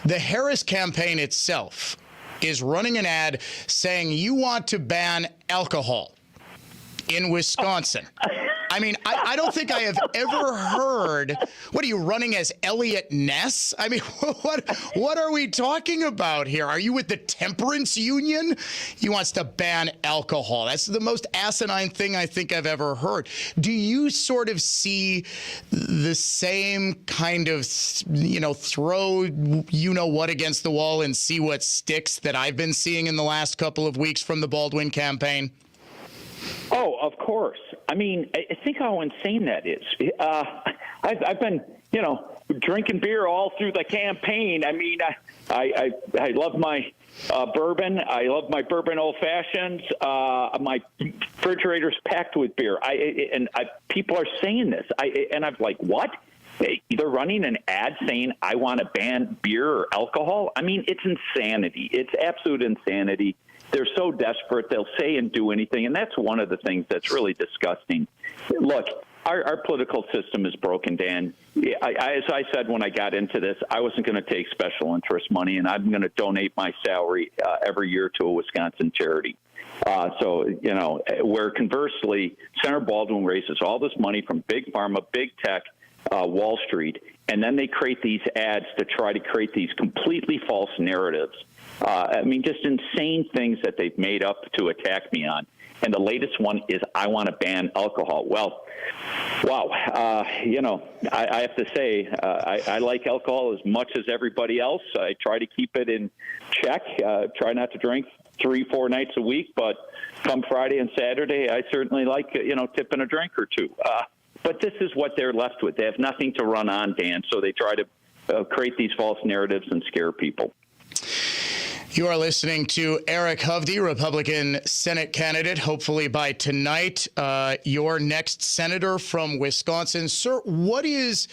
The Harris campaign itself is running an ad saying you want to ban alcohol in Wisconsin. I mean, I don't think I have ever heard. What are you running as Elliot Ness? I mean, what are we talking about here? Are you with the Temperance Union? He wants to ban alcohol. That's the most asinine thing I think I've ever heard. Do you sort of see the same kind of, throw what against the wall and see what sticks that I've been seeing in the last couple of weeks from the Baldwin campaign? Oh, of course. I mean, I think how insane that is. I've been, drinking beer all through the campaign. I mean, I love my bourbon. I love my bourbon old fashions. My refrigerator's packed with beer. People are saying this. I'm like, what? They're running an ad saying I want to ban beer or alcohol. I mean, it's insanity. It's absolute insanity. They're so desperate, they'll say and do anything, and that's one of the things that's really disgusting. Look, our political system is broken, Dan. As I said when I got into this, I wasn't going to take special interest money, and I'm going to donate my salary every year to a Wisconsin charity. Where conversely, Senator Baldwin raises all this money from big pharma, big tech, Wall Street, and then they create these ads to try to create these completely false narratives I mean, just insane things that they've made up to attack me on. And the latest one is I want to ban alcohol. Well, wow. I have to say, I like alcohol as much as everybody else. I try to keep it in check, try not to drink 3-4 nights a week. But come Friday and Saturday, I certainly like, tipping a drink or two. But this is what they're left with. They have nothing to run on, Dan, so they try to create these false narratives and scare people. You are listening to Eric Hovde, Republican Senate candidate. Hopefully by tonight, your next senator from Wisconsin. Sir, what is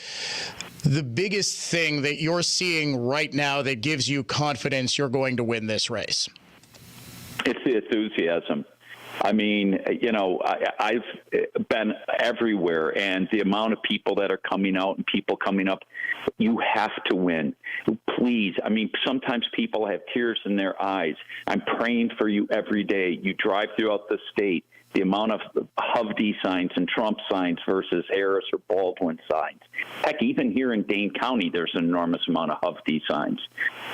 the biggest thing that you're seeing right now that gives you confidence you're going to win this race? It's the enthusiasm. I mean, I've been everywhere, and the amount of people that are coming out and people coming up, you have to win. Please. I mean, sometimes people have tears in their eyes. I'm praying for you every day. You drive throughout the state. The amount of Hovde signs and Trump signs versus Harris or Baldwin signs. Heck, even here in Dane County, there's an enormous amount of Hovde signs.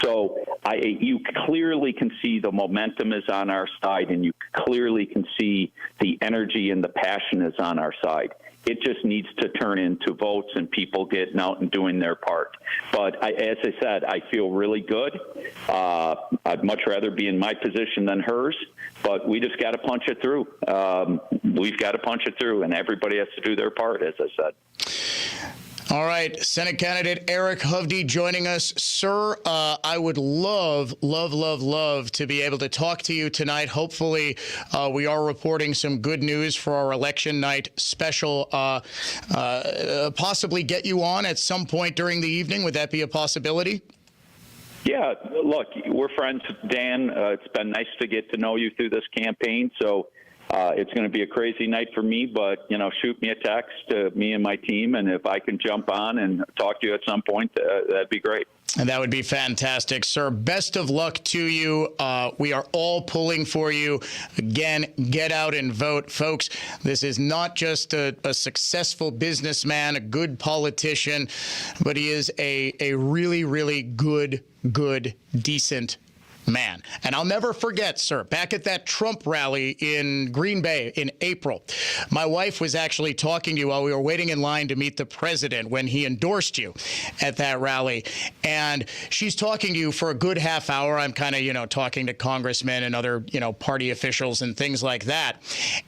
So you clearly can see the momentum is on our side, and you clearly can see the energy and the passion is on our side. It just needs to turn into votes and people getting out and doing their part. But as I said, I feel really good. I'd much rather be in my position than hers, but we just got to punch it through. We've got to punch it through, and everybody has to do their part, as I said. All right, Senate candidate Eric Hovde joining us. Sir, I would love to be able to talk to you tonight. Hopefully, we are reporting some good news for our election night special. Possibly get you on at some point during the evening. Would that be a possibility? Yeah, look, we're friends, Dan. It's been nice to get to know you through this campaign. So it's going to be a crazy night for me, but, shoot me a text to me and my team. And if I can jump on and talk to you at some point, that'd be great. And that would be fantastic, sir. Best of luck to you. We are all pulling for you. Again, get out and vote. Folks, this is not just a successful businessman, a good politician, but he is a really, really good, decent man. And I'll never forget, sir, back at that Trump rally in Green Bay in April, my wife was actually talking to you while we were waiting in line to meet the president when he endorsed you at that rally. And she's talking to you for a good half hour. I'm kind of, talking to congressmen and other, party officials and things like that.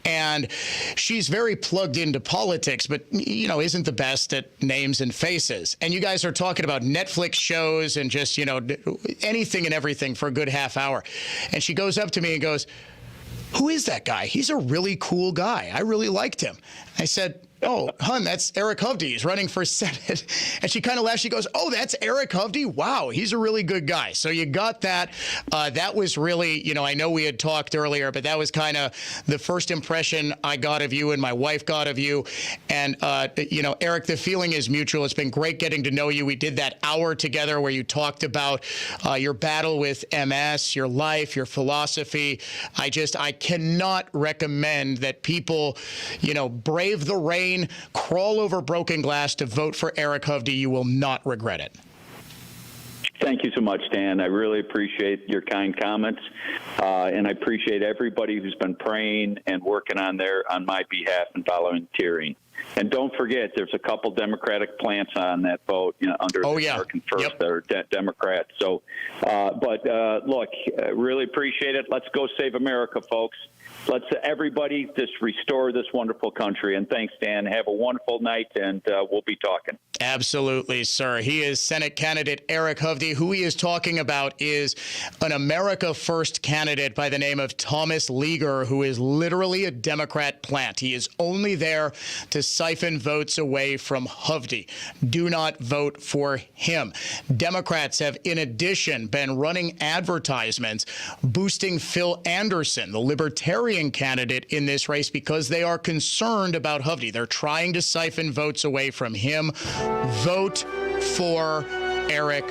And she's very plugged into politics, but, isn't the best at names and faces. And you guys are talking about Netflix shows and just, anything and everything for a good half hour. And she goes up to me and goes, "Who is that guy? He's a really cool guy. I really liked him." I said, "Oh, hon, that's Eric Hovde. He's running for Senate." And she kind of laughed. She goes, "Oh, that's Eric Hovde? Wow, he's a really good guy." So you got that. That was really, I know we had talked earlier, but that was kind of the first impression I got of you and my wife got of you. And, Eric, the feeling is mutual. It's been great getting to know you. We did that hour together where you talked about your battle with MS, your life, your philosophy. I cannot recommend that people, brave the rain, crawl over broken glass to vote for Eric Hovde. You will not regret it. Thank you so much, Dan. I really appreciate your kind comments, and I appreciate everybody who's been praying and working on my behalf and volunteering. And don't forget, there's a couple Democratic plants on that vote, under the American First that are Democrats. So, look, really appreciate it. Let's go save America, folks. Let's everybody just restore this wonderful country. And thanks, Dan. Have a wonderful night, and we'll be talking. Absolutely, sir. He is Senate candidate Eric Hovde. Who he is talking about is an America First candidate by the name of Thomas Leaguer, who is literally a Democrat plant. He is only there to siphon votes away from Hovde. Do not vote for him. Democrats have, in addition, been running advertisements boosting Phil Anderson, the Libertarian candidate in this race, because they are concerned about Hovde. They're trying to siphon votes away from him. Vote for Eric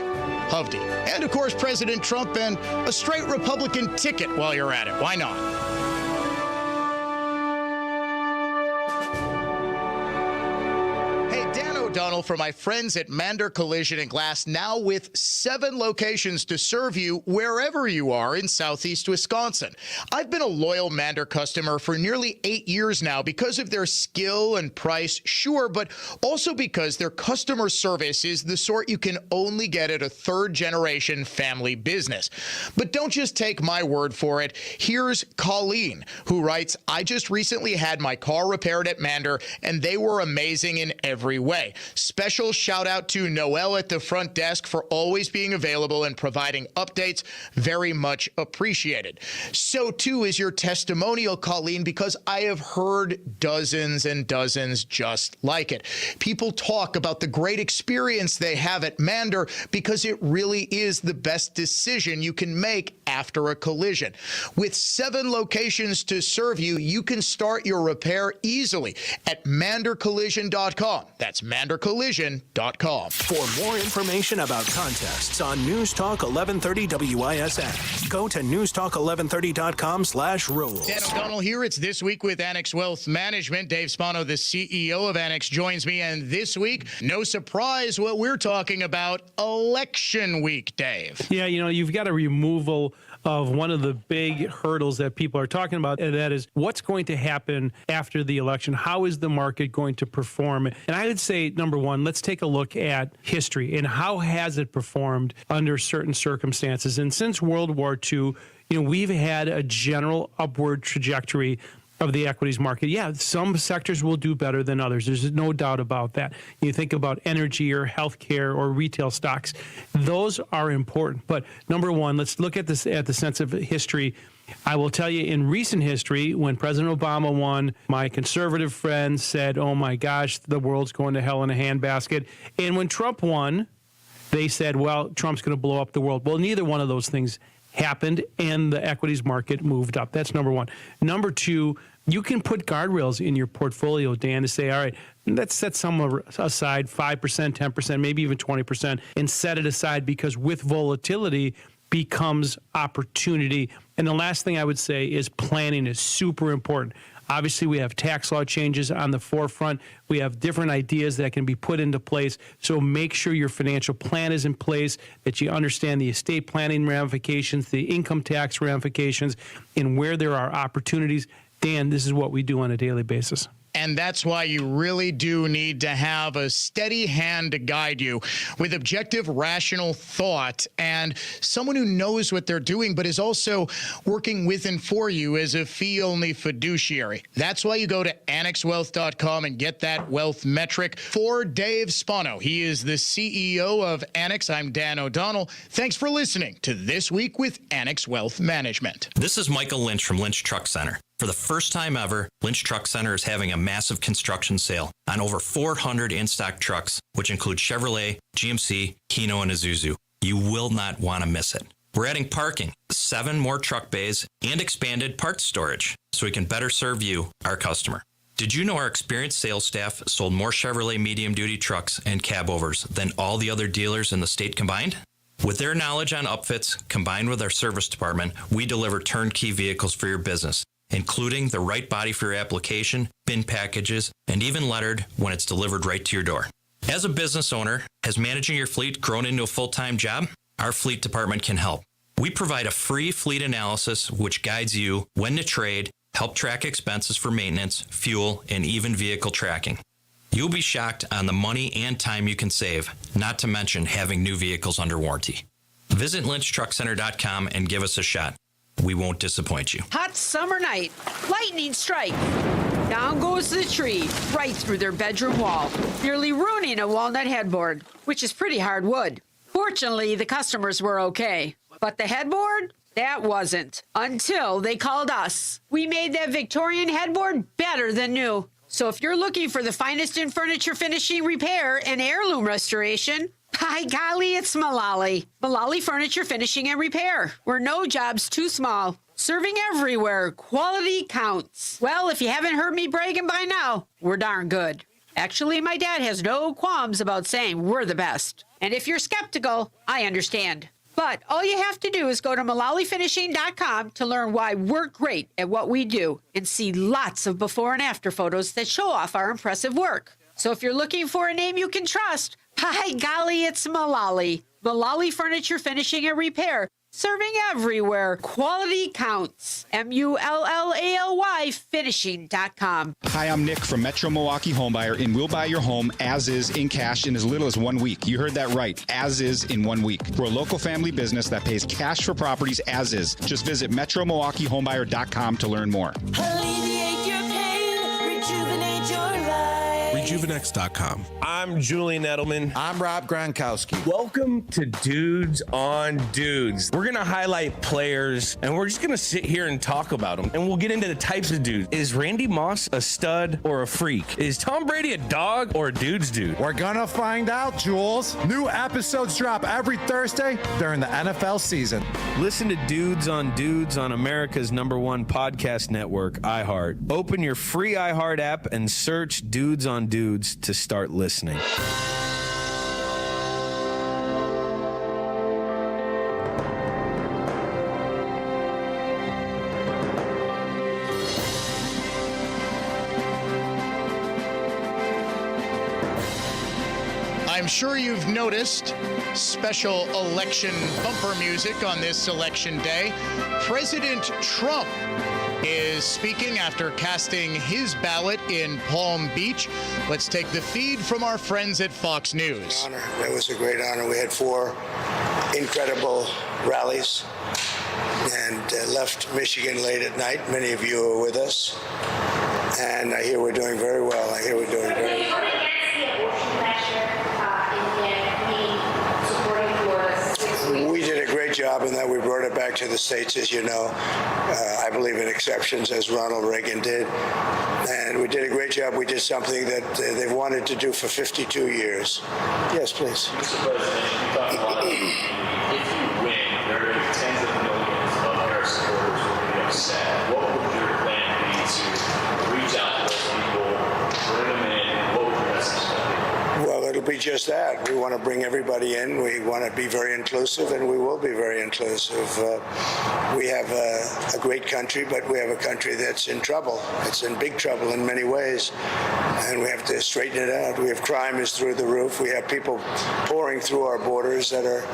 Hovde. And, of course, President Trump and a straight Republican ticket while you're at it. Why not? O'Donnell for my friends at Mander Collision and Glass, now with 7 locations to serve you wherever you are in southeast Wisconsin. I've been a loyal Mander customer for nearly 8 years now because of their skill and price, sure, but also because their customer service is the sort you can only get at a third-generation family business. But don't just take my word for it. Here's Colleen, who writes, I just recently had my car repaired at Mander, and they were amazing in every way. Special shout out to Noelle at the front desk for always being available and providing updates. Very much appreciated. So too is your testimonial, Colleen, because I have heard dozens and dozens just like it. People talk about the great experience they have at Mander because it really is the best decision you can make after a collision. With 7 locations to serve you, you can start your repair easily at mandercollision.com. That's mandercollision.com. For more information about contests on News Talk 1130 WISN, go to newstalk1130.com/rules. Dan O'Donnell here. It's This Week with Annex Wealth Management. Dave Spano, the CEO of Annex, joins me. And this week, no surprise what we're talking about, election week, Dave. Yeah, you've got a removal of one of the big hurdles that people are talking about, and that is what's going to happen after the election. How is the market going to perform? And I would say, number one, let's take a look at history and how has it performed under certain circumstances. And since World War II, we've had a general upward trajectory of the equities market. Yeah, some sectors will do better than others. There's no doubt about that. You think about energy or healthcare or retail stocks. Those are important. But number one, let's look at this at the sense of history. I will tell you, in recent history, when President Obama won, my conservative friends said, oh my gosh, the world's going to hell in a handbasket. And when Trump won, they said, well, Trump's going to blow up the world. Well, neither one of those things happened, and the equities market moved up. That's number one. Number two, you can put guardrails in your portfolio, Dan, to say, all right, let's set some aside, 5%, 10%, maybe even 20%, and set it aside, because with volatility becomes opportunity. And the last thing I would say is planning is super important. Obviously, we have tax law changes on the forefront. We have different ideas that can be put into place. So make sure your financial plan is in place, that you understand the estate planning ramifications, the income tax ramifications, and where there are opportunities. Dan, this is what we do on a daily basis. And that's why you really do need to have a steady hand to guide you with objective, rational thought and someone who knows what they're doing, but is also working with and for you as a fee-only fiduciary. That's why you go to annexwealth.com and get that wealth metric. For Dave Spano, he is the CEO of Annex. I'm Dan O'Donnell. Thanks for listening to This Week with Annex Wealth Management. This is Michael Lynch from Lynch Truck Center. For the first time ever, Lynch Truck Center is having a massive construction sale on over 400 in-stock trucks, which include Chevrolet, GMC, Hino, and Isuzu. You will not want to miss it. We're adding parking, 7 more truck bays, and expanded parts storage, so we can better serve you, our customer. Did you know our experienced sales staff sold more Chevrolet medium-duty trucks and cabovers than all the other dealers in the state combined? With their knowledge on upfits, combined with our service department, we deliver turnkey vehicles for your business, including the right body for your application, bin packages, and even lettered when it's delivered right to your door. As a business owner, has managing your fleet grown into a full-time job? Our fleet department can help. We provide a free fleet analysis which guides you when to trade, help track expenses for maintenance, fuel, and even vehicle tracking. You'll be shocked on the money and time you can save, not to mention having new vehicles under warranty. Visit lynchtruckcenter.com and give us a shot. We won't disappoint you. Hot summer night, lightning strike. Down goes the tree, right through their bedroom wall, nearly ruining a walnut headboard, which is pretty hard wood. Fortunately, the customers were okay. But the headboard? That wasn't. Until they called us. We made that Victorian headboard better than new. So if you're looking for the finest in furniture finishing, repair, and heirloom restoration, by golly, it's Mullally. Mullally Furniture Finishing and Repair. We're no job's too small. Serving everywhere. Quality counts. Well, if you haven't heard me bragging by now, we're darn good. Actually, my dad has no qualms about saying we're the best. And if you're skeptical, I understand. But all you have to do is go to MullallyFinishing.com to learn why we're great at what we do and see lots of before and after photos that show off our impressive work. So if you're looking for a name you can trust, by golly, it's Mullally. Mullally Furniture Finishing and Repair. Serving everywhere. Quality counts. MULLALY finishing.com. Hi, I'm Nick from Metro Milwaukee Homebuyer, and we'll buy your home as is in cash in as little as 1 week. You heard that right, as is in 1 week. We're a local family business that pays cash for properties as is. Just visit MetroMilwaukeeHomebuyer.com to learn more. Alleviate your pain, rejuvenate your life. Rejuvenex.com. I'm Julian Edelman. I'm Rob Gronkowski. Welcome to Dudes on Dudes. We're going to highlight players, and we're just going to sit here and talk about them. And we'll get into the types of dudes. Is Randy Moss a stud or a freak? Is Tom Brady a dog or a dude's dude? We're going to find out, Jules. New episodes drop every Thursday during the NFL season. Listen to Dudes on America's #1 podcast network, iHeart. Open your free iHeart app and search Dudes on Dudes to start listening. I'm sure you've noticed special election bumper music on this election day. President Trump is speaking after casting his ballot in Palm Beach. Let's take the feed from our friends at Fox News. It was a great honor. We had 4 incredible rallies and left Michigan late at night. Many of you were with us. And I hear we're doing very well. We did a great job in that we brought it back to the states, as you know. I believe in exceptions, as Ronald Reagan did. And we did a great job. We did something that they've wanted to do for 52 years. Yes, please. Mr. President, you talked about if you win, there are going to be tens of millions of Harris supporters who are going to be upset. What would your plan be to reach out to those people, bring them in, and what would your message be? Well, it'll be just that. We want to bring everybody in. We want to be very inclusive, and we will be very inclusive. We have a great country, but we have a country that's in trouble. It's in big trouble in many ways, and we have to straighten it out. We have crime is through the roof. We have people pouring through our borders that are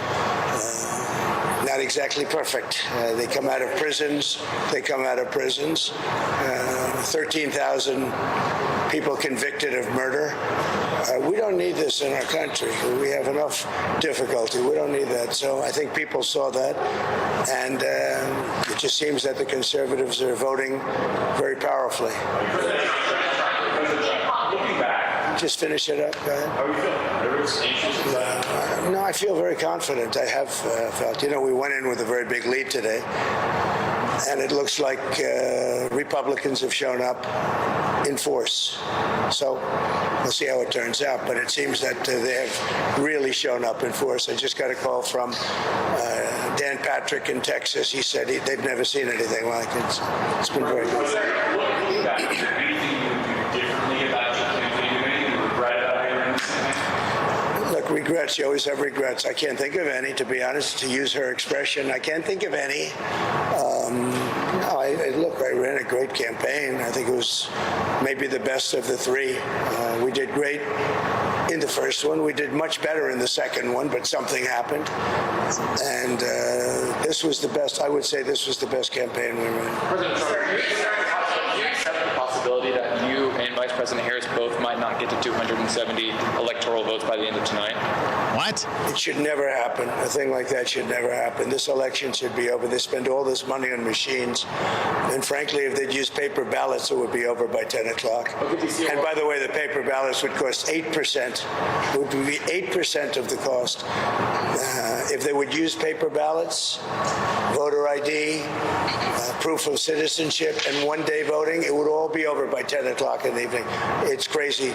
not exactly perfect. They come out of prisons. 13,000 people convicted of murder. We don't need this in our country. We have enough difficulty. We don't need that. So I think people saw that. And it just seems that the conservatives are voting very powerfully. Just finish it up. Go ahead. How are you feeling? Nervous, anxious? No, I feel very confident. I have felt. We went in with a very big lead today. And it looks like Republicans have shown up in force. So we'll see how it turns out. But it seems that they have really shown up in force. I just got a call from Dan Patrick in Texas. He said they've never seen anything like it. It's been very good. Looking back, is there anything you would do differently about your campaign? Anything you regret about hiring this campaign? Look, regrets. You always have regrets. I can't think of any, to be honest, to use her expression. I can't think of any. I ran a great campaign. I think it was maybe the best of the 3. We did great in the first one. We did much better in the second one, but something happened. And this was the best. I would say this was the best campaign we ran. President Trump, do you accept the possibility that you and Vice President Harris both might not get to 270 electoral votes by the end of tonight? What? It should never happen. A thing like that should never happen. This election should be over. They spend all this money on machines. And frankly, if they'd use paper ballots, it would be over by 10 o'clock. And by the way, the paper ballots would cost 8%. It would be 8% of the cost. If they would use paper ballots, voter ID, proof of citizenship, and one-day voting, it would all be over by 10 o'clock in the evening. It's crazy.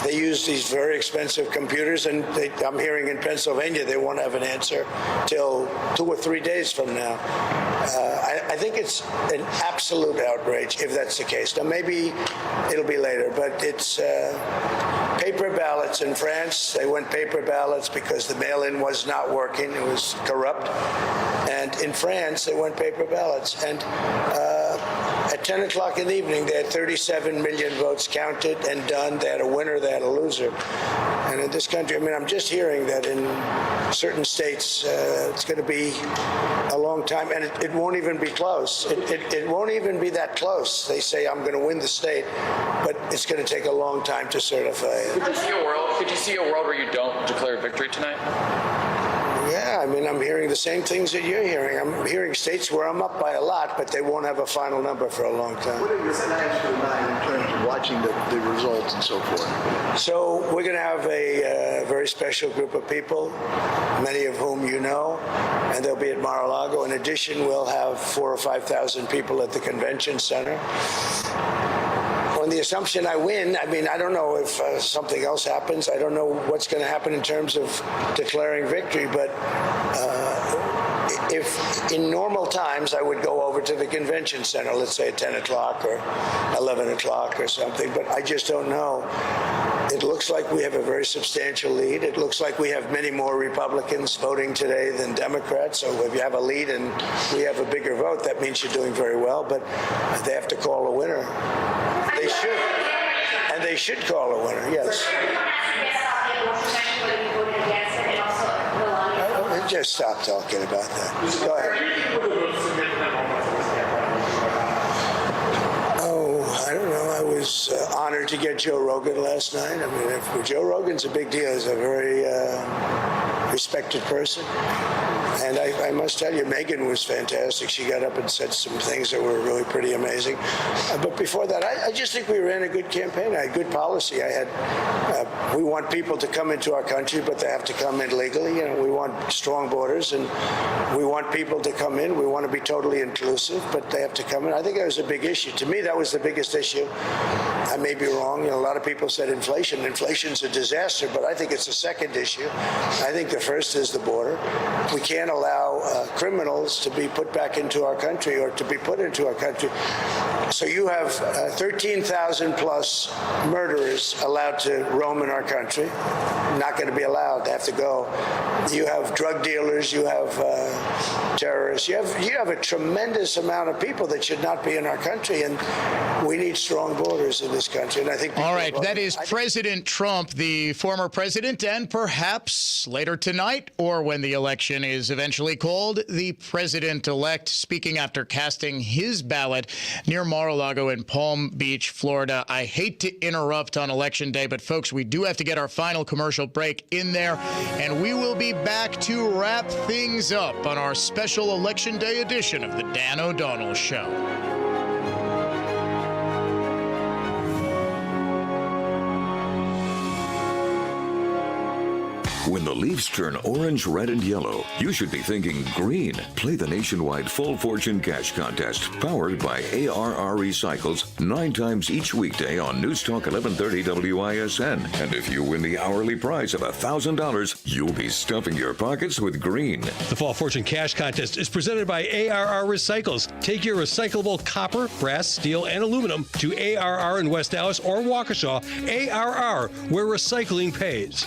They use these very expensive computers, and I'm hearing in Pennsylvania they won't have an answer till 2 or 3 days from now. I think it's an absolute outrage if that's the case. Now, maybe it'll be later, but it's paper ballots in France. They went paper ballots because the mail-in was not working. It was corrupt. And in France, they went paper ballots. And At 10 o'clock in the evening, they had 37 million votes counted and done. They had a winner, they had a loser. And in this country, I mean, I'm just hearing that in certain states, it's going to be a long time, and it won't even be close. It won't even be that close. They say, I'm going to win the state, but it's going to take a long time to certify it. Could you see a world where you don't declare victory tonight? Yeah, I mean, I'm hearing the same things that you're hearing. I'm hearing states where I'm up by a lot, but they won't have a final number for a long time. What are your plans for tonight in terms of watching the results and so forth? So we're going to have a very special group of people, many of whom you know, and they'll be at Mar-a-Lago. In addition, we'll have 4,000 or 5,000 people at the convention center. On the assumption I win, I mean, I don't know if something else happens. I don't know what's going to happen in terms of declaring victory, but if in normal times I would go over to the convention center, let's say at 10 o'clock or 11 o'clock or something, but I just don't know. It looks like we have a very substantial lead. It looks like we have many more Republicans voting today than Democrats. So if you have a lead and we have a bigger vote, that means you're doing very well, but they have to call a winner. They should. And they should call a winner, yes. Just stop talking about that. Go ahead. Oh, I don't know. I was honored to get Joe Rogan last night. I mean, Joe Rogan's a big deal. He's a very respected person. And I must tell you, Megan was fantastic. She got up and said some things that were really pretty amazing. But before that, I just think we ran a good campaign. I had good policy. We want people to come into our country, but they have to come in legally. You know, we want strong borders, and we want people to come in. We want to be totally inclusive, but they have to come in. I think that was a big issue. To me, that was the biggest issue. I may be wrong. You know, a lot of people said inflation. Inflation's a disaster, but I think it's the second issue. I think the first is the border. We can't allow criminals to be put back into our country or to be put into our country. So you have 13,000 plus murderers allowed to roam in our country. Not going to be allowed. They have to go. You have drug dealers. You have terrorists. You have a tremendous amount of people that should not be in our country, and we need strong borders in this country. And I think. All right, that is President Trump, the former president, and perhaps later tonight or when the election is eventually called, the president-elect, speaking after casting his ballot near Mar-a-Lago in Palm Beach, Florida. I hate to interrupt on Election Day, but folks, we do have to get our final commercial break in there, and we will be back to wrap things up on our special Election Day edition of the Dan O'Donnell Show. When the leaves turn orange, red, and yellow, you should be thinking green. Play the nationwide Full Fortune Cash Contest, powered by ARR Recycles, 9 times each weekday on News Talk 1130 WISN. And if you win the hourly prize of $1,000, you'll be stuffing your pockets with green. The Fall Fortune Cash Contest is presented by ARR Recycles. Take your recyclable copper, brass, steel, and aluminum to ARR in West Dallas or Waukesha. ARR, where recycling pays.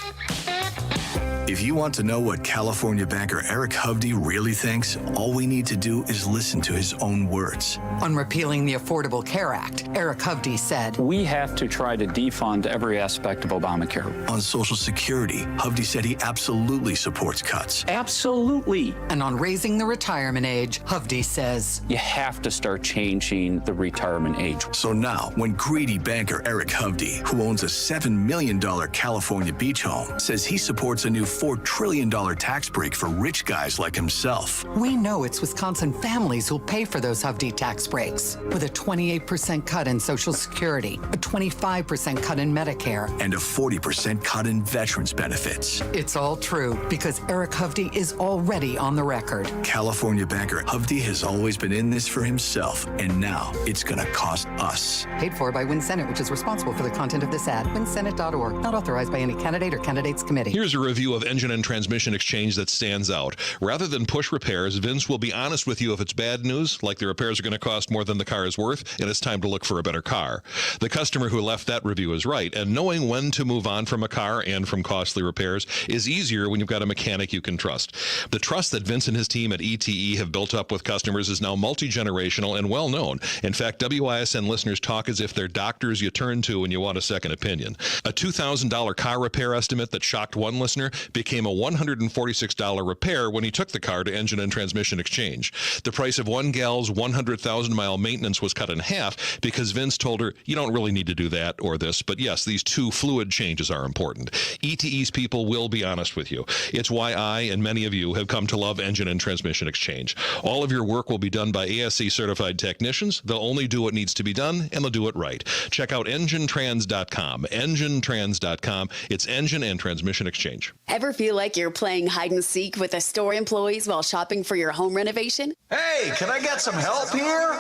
If you want to know what California banker Eric Hovde really thinks, all we need to do is listen to his own words. On repealing the Affordable Care Act, Eric Hovde said, "We have to try to defund every aspect of Obamacare." On Social Security, Hovde said he absolutely supports cuts. Absolutely. And on raising the retirement age, Hovde says, "You have to start changing the retirement age." So now, when greedy banker Eric Hovde, who owns a $7 million California beach home, says he supports a new $4 trillion tax break for rich guys like himself. We know it's Wisconsin families who'll pay for those Hovde tax breaks, with a 28% cut in Social Security, a 25% cut in Medicare, and a 40% cut in veterans benefits. It's all true because Eric Hovde is already on the record. California banker Hovde has always been in this for himself, and now it's going to cost us. Paid for by Win Senate, which is responsible for the content of this ad. WinSenate.org. Not authorized by any candidate or candidates committee. Here's a review of of engine and transmission exchange that stands out. Rather than push repairs, Vince will be honest with you if it's bad news, like the repairs are going to cost more than the car is worth, and it's time to look for a better car. The customer who left that review is right, and knowing when to move on from a car and from costly repairs is easier when you've got a mechanic you can trust. The trust that Vince and his team at ETE have built up with customers is now multi-generational and well-known. In fact, WISN listeners talk as if they're doctors you turn to when you want a second opinion. A $2,000 car repair estimate that shocked one listener became a $146 repair when he took the car to Engine and Transmission Exchange. The price of one gal's 100,000-mile maintenance was cut in half because Vince told her, you don't really need to do that or this, but yes, these two fluid changes are important. ETE's people will be honest with you. It's why I and many of you have come to love Engine and Transmission Exchange. All of your work will be done by ASC certified technicians. They'll only do what needs to be done, and they'll do it right. Check out enginetrans.com. Enginetrans.com. It's Engine and Transmission Exchange. Ever feel like you're playing hide and seek with the store employees while shopping for your home renovation? Hey, can I get some help here?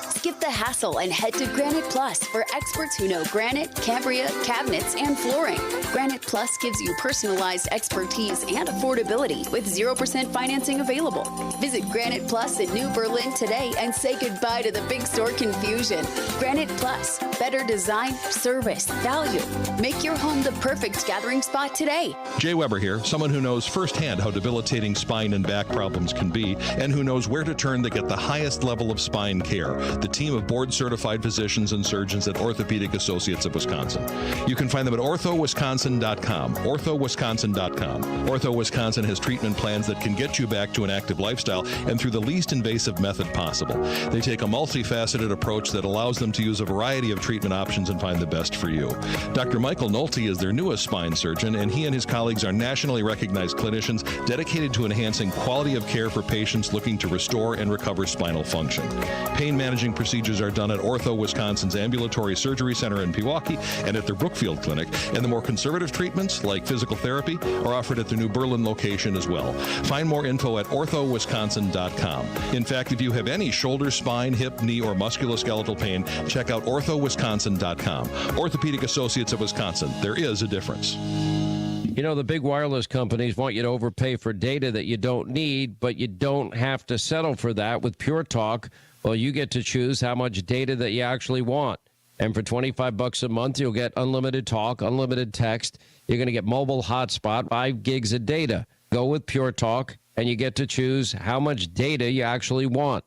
Skip the hassle and head to Granite Plus for experts who know granite, Cambria, cabinets, and flooring. Granite Plus gives you personalized expertise and affordability with 0% financing available. Visit Granite Plus in New Berlin today and say goodbye to the big store confusion. Granite Plus, better design, service, value. Make your home the perfect gathering spot today. Jay Weber here, someone who knows firsthand how debilitating spine and back problems can be and who knows where to turn to get the highest level of spine care. The team of board-certified physicians and surgeons at Orthopedic Associates of Wisconsin. You can find them at orthowisconsin.com. orthowisconsin.com. Ortho Wisconsin has treatment plans that can get you back to an active lifestyle and through the least invasive method possible. They take a multifaceted approach that allows them to use a variety of treatment options and find the best for you. Dr. Michael Nolte is their newest spine surgeon, and he and his colleagues are nationally recognized clinicians dedicated to enhancing quality of care for patients looking to restore and recover spinal function. Pain managing procedures are done at Ortho Wisconsin's Ambulatory Surgery Center in Pewaukee and at their Brookfield Clinic, and the more conservative treatments, like physical therapy, are offered at their New Berlin location as well. Find more info at orthowisconsin.com. In fact, if you have any shoulder, spine, hip, knee, or musculoskeletal pain, check out orthowisconsin.com. Orthopedic Associates of Wisconsin. There is a difference. You know, the big wireless companies want you to overpay for data that you don't need, but you don't have to settle for that with Pure Talk. Well, you get to choose how much data that you actually want. And for $25 a month, you'll get unlimited talk, unlimited text. You're going to get mobile hotspot, 5 gigs of data. Go with Pure Talk, and you get to choose how much data you actually want.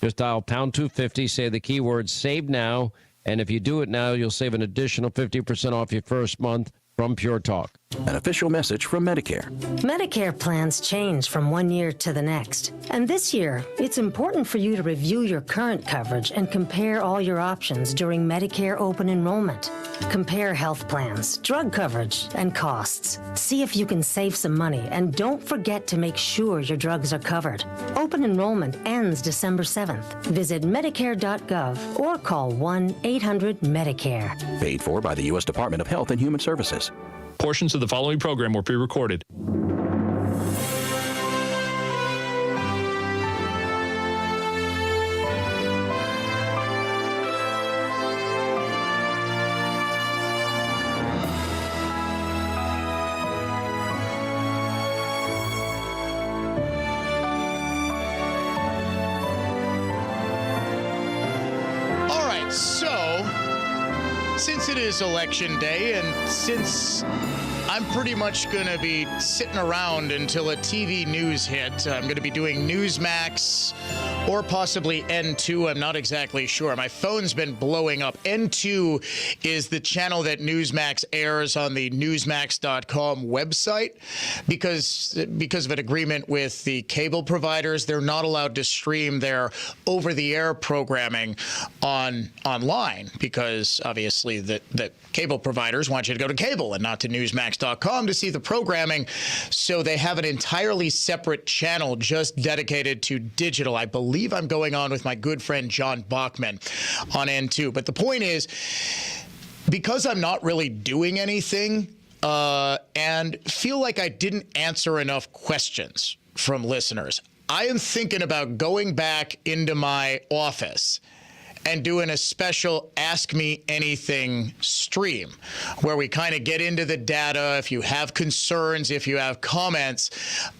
Just dial pound 250, say the keyword save now, and if you do it now, you'll save an additional 50% off your first month from Pure Talk. An official message from Medicare. Medicare plans change from one year to the next. And this year, it's important for you to review your current coverage and compare all your options during Medicare open enrollment. Compare health plans, drug coverage, and costs. See if you can save some money, and don't forget to make sure your drugs are covered. Open enrollment ends December 7th. Visit Medicare.gov or call 1-800-MEDICARE. Paid for by the U.S. Department of Health and Human Services. Portions of the following program were pre-recorded. All right, so since it is election day and since I'm pretty much going to be sitting around until a TV news hit, I'm going to be doing Newsmax or possibly N2. I'm not exactly sure. My phone's been blowing up. N2 is the channel that Newsmax airs on the Newsmax.com website. Because of an agreement with the cable providers, they're not allowed to stream their over-the-air programming online because obviously the cable providers want you to go to cable and not to Newsmax.com to see the programming. So they have an entirely separate channel just dedicated to digital. I believe I'm going on with my good friend John Bachman on N2. But the point is, because I'm not really doing anything and feel like I didn't answer enough questions from listeners, I am thinking about going back into my office and doing a special Ask Me Anything stream where we kind of get into the data. If you have concerns, if you have comments,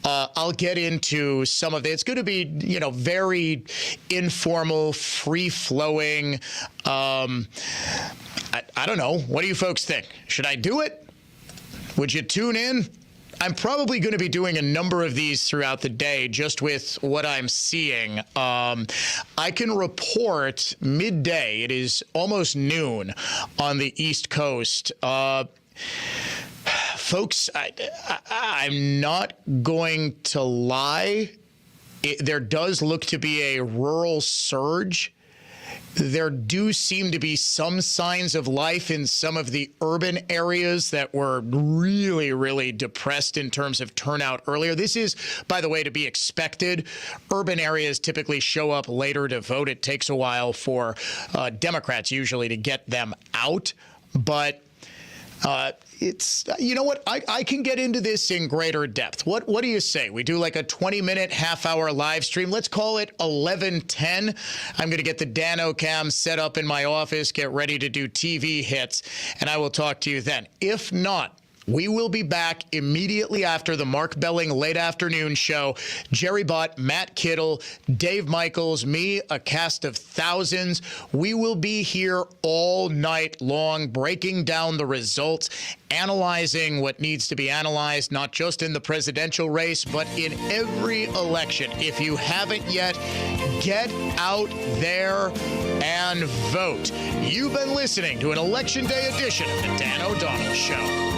I'll get into some of it. It's going to be, very informal, free-flowing. I don't know. What do you folks think? Should I do it? Would you tune in? I'm probably going to be doing a number of these throughout the day just with what I'm seeing. I can report midday. It is almost noon on the East Coast. Folks, I'm not going to lie. There does look to be a rural surge. There do seem to be some signs of life in some of the urban areas that were really, really depressed in terms of turnout earlier. This is, by the way, to be expected. Urban areas typically show up later to vote. It takes a while for Democrats usually to get them out. But it's, you know what, I can get into this in greater depth. What do you say? We do like a 20-minute, half-hour live stream. Let's call it 11:10. I'm going to get the Dano cam set up in my office, get ready to do TV hits, and I will talk to you then. If not, we will be back immediately after the Mark Belling late afternoon show. Jerry Bott, Matt Kittle, Dave Michaels, me, a cast of thousands. We will be here all night long, breaking down the results, analyzing what needs to be analyzed, not just in the presidential race, but in every election. If you haven't yet, get out there and vote. You've been listening to an Election Day edition of the Dan O'Donnell Show.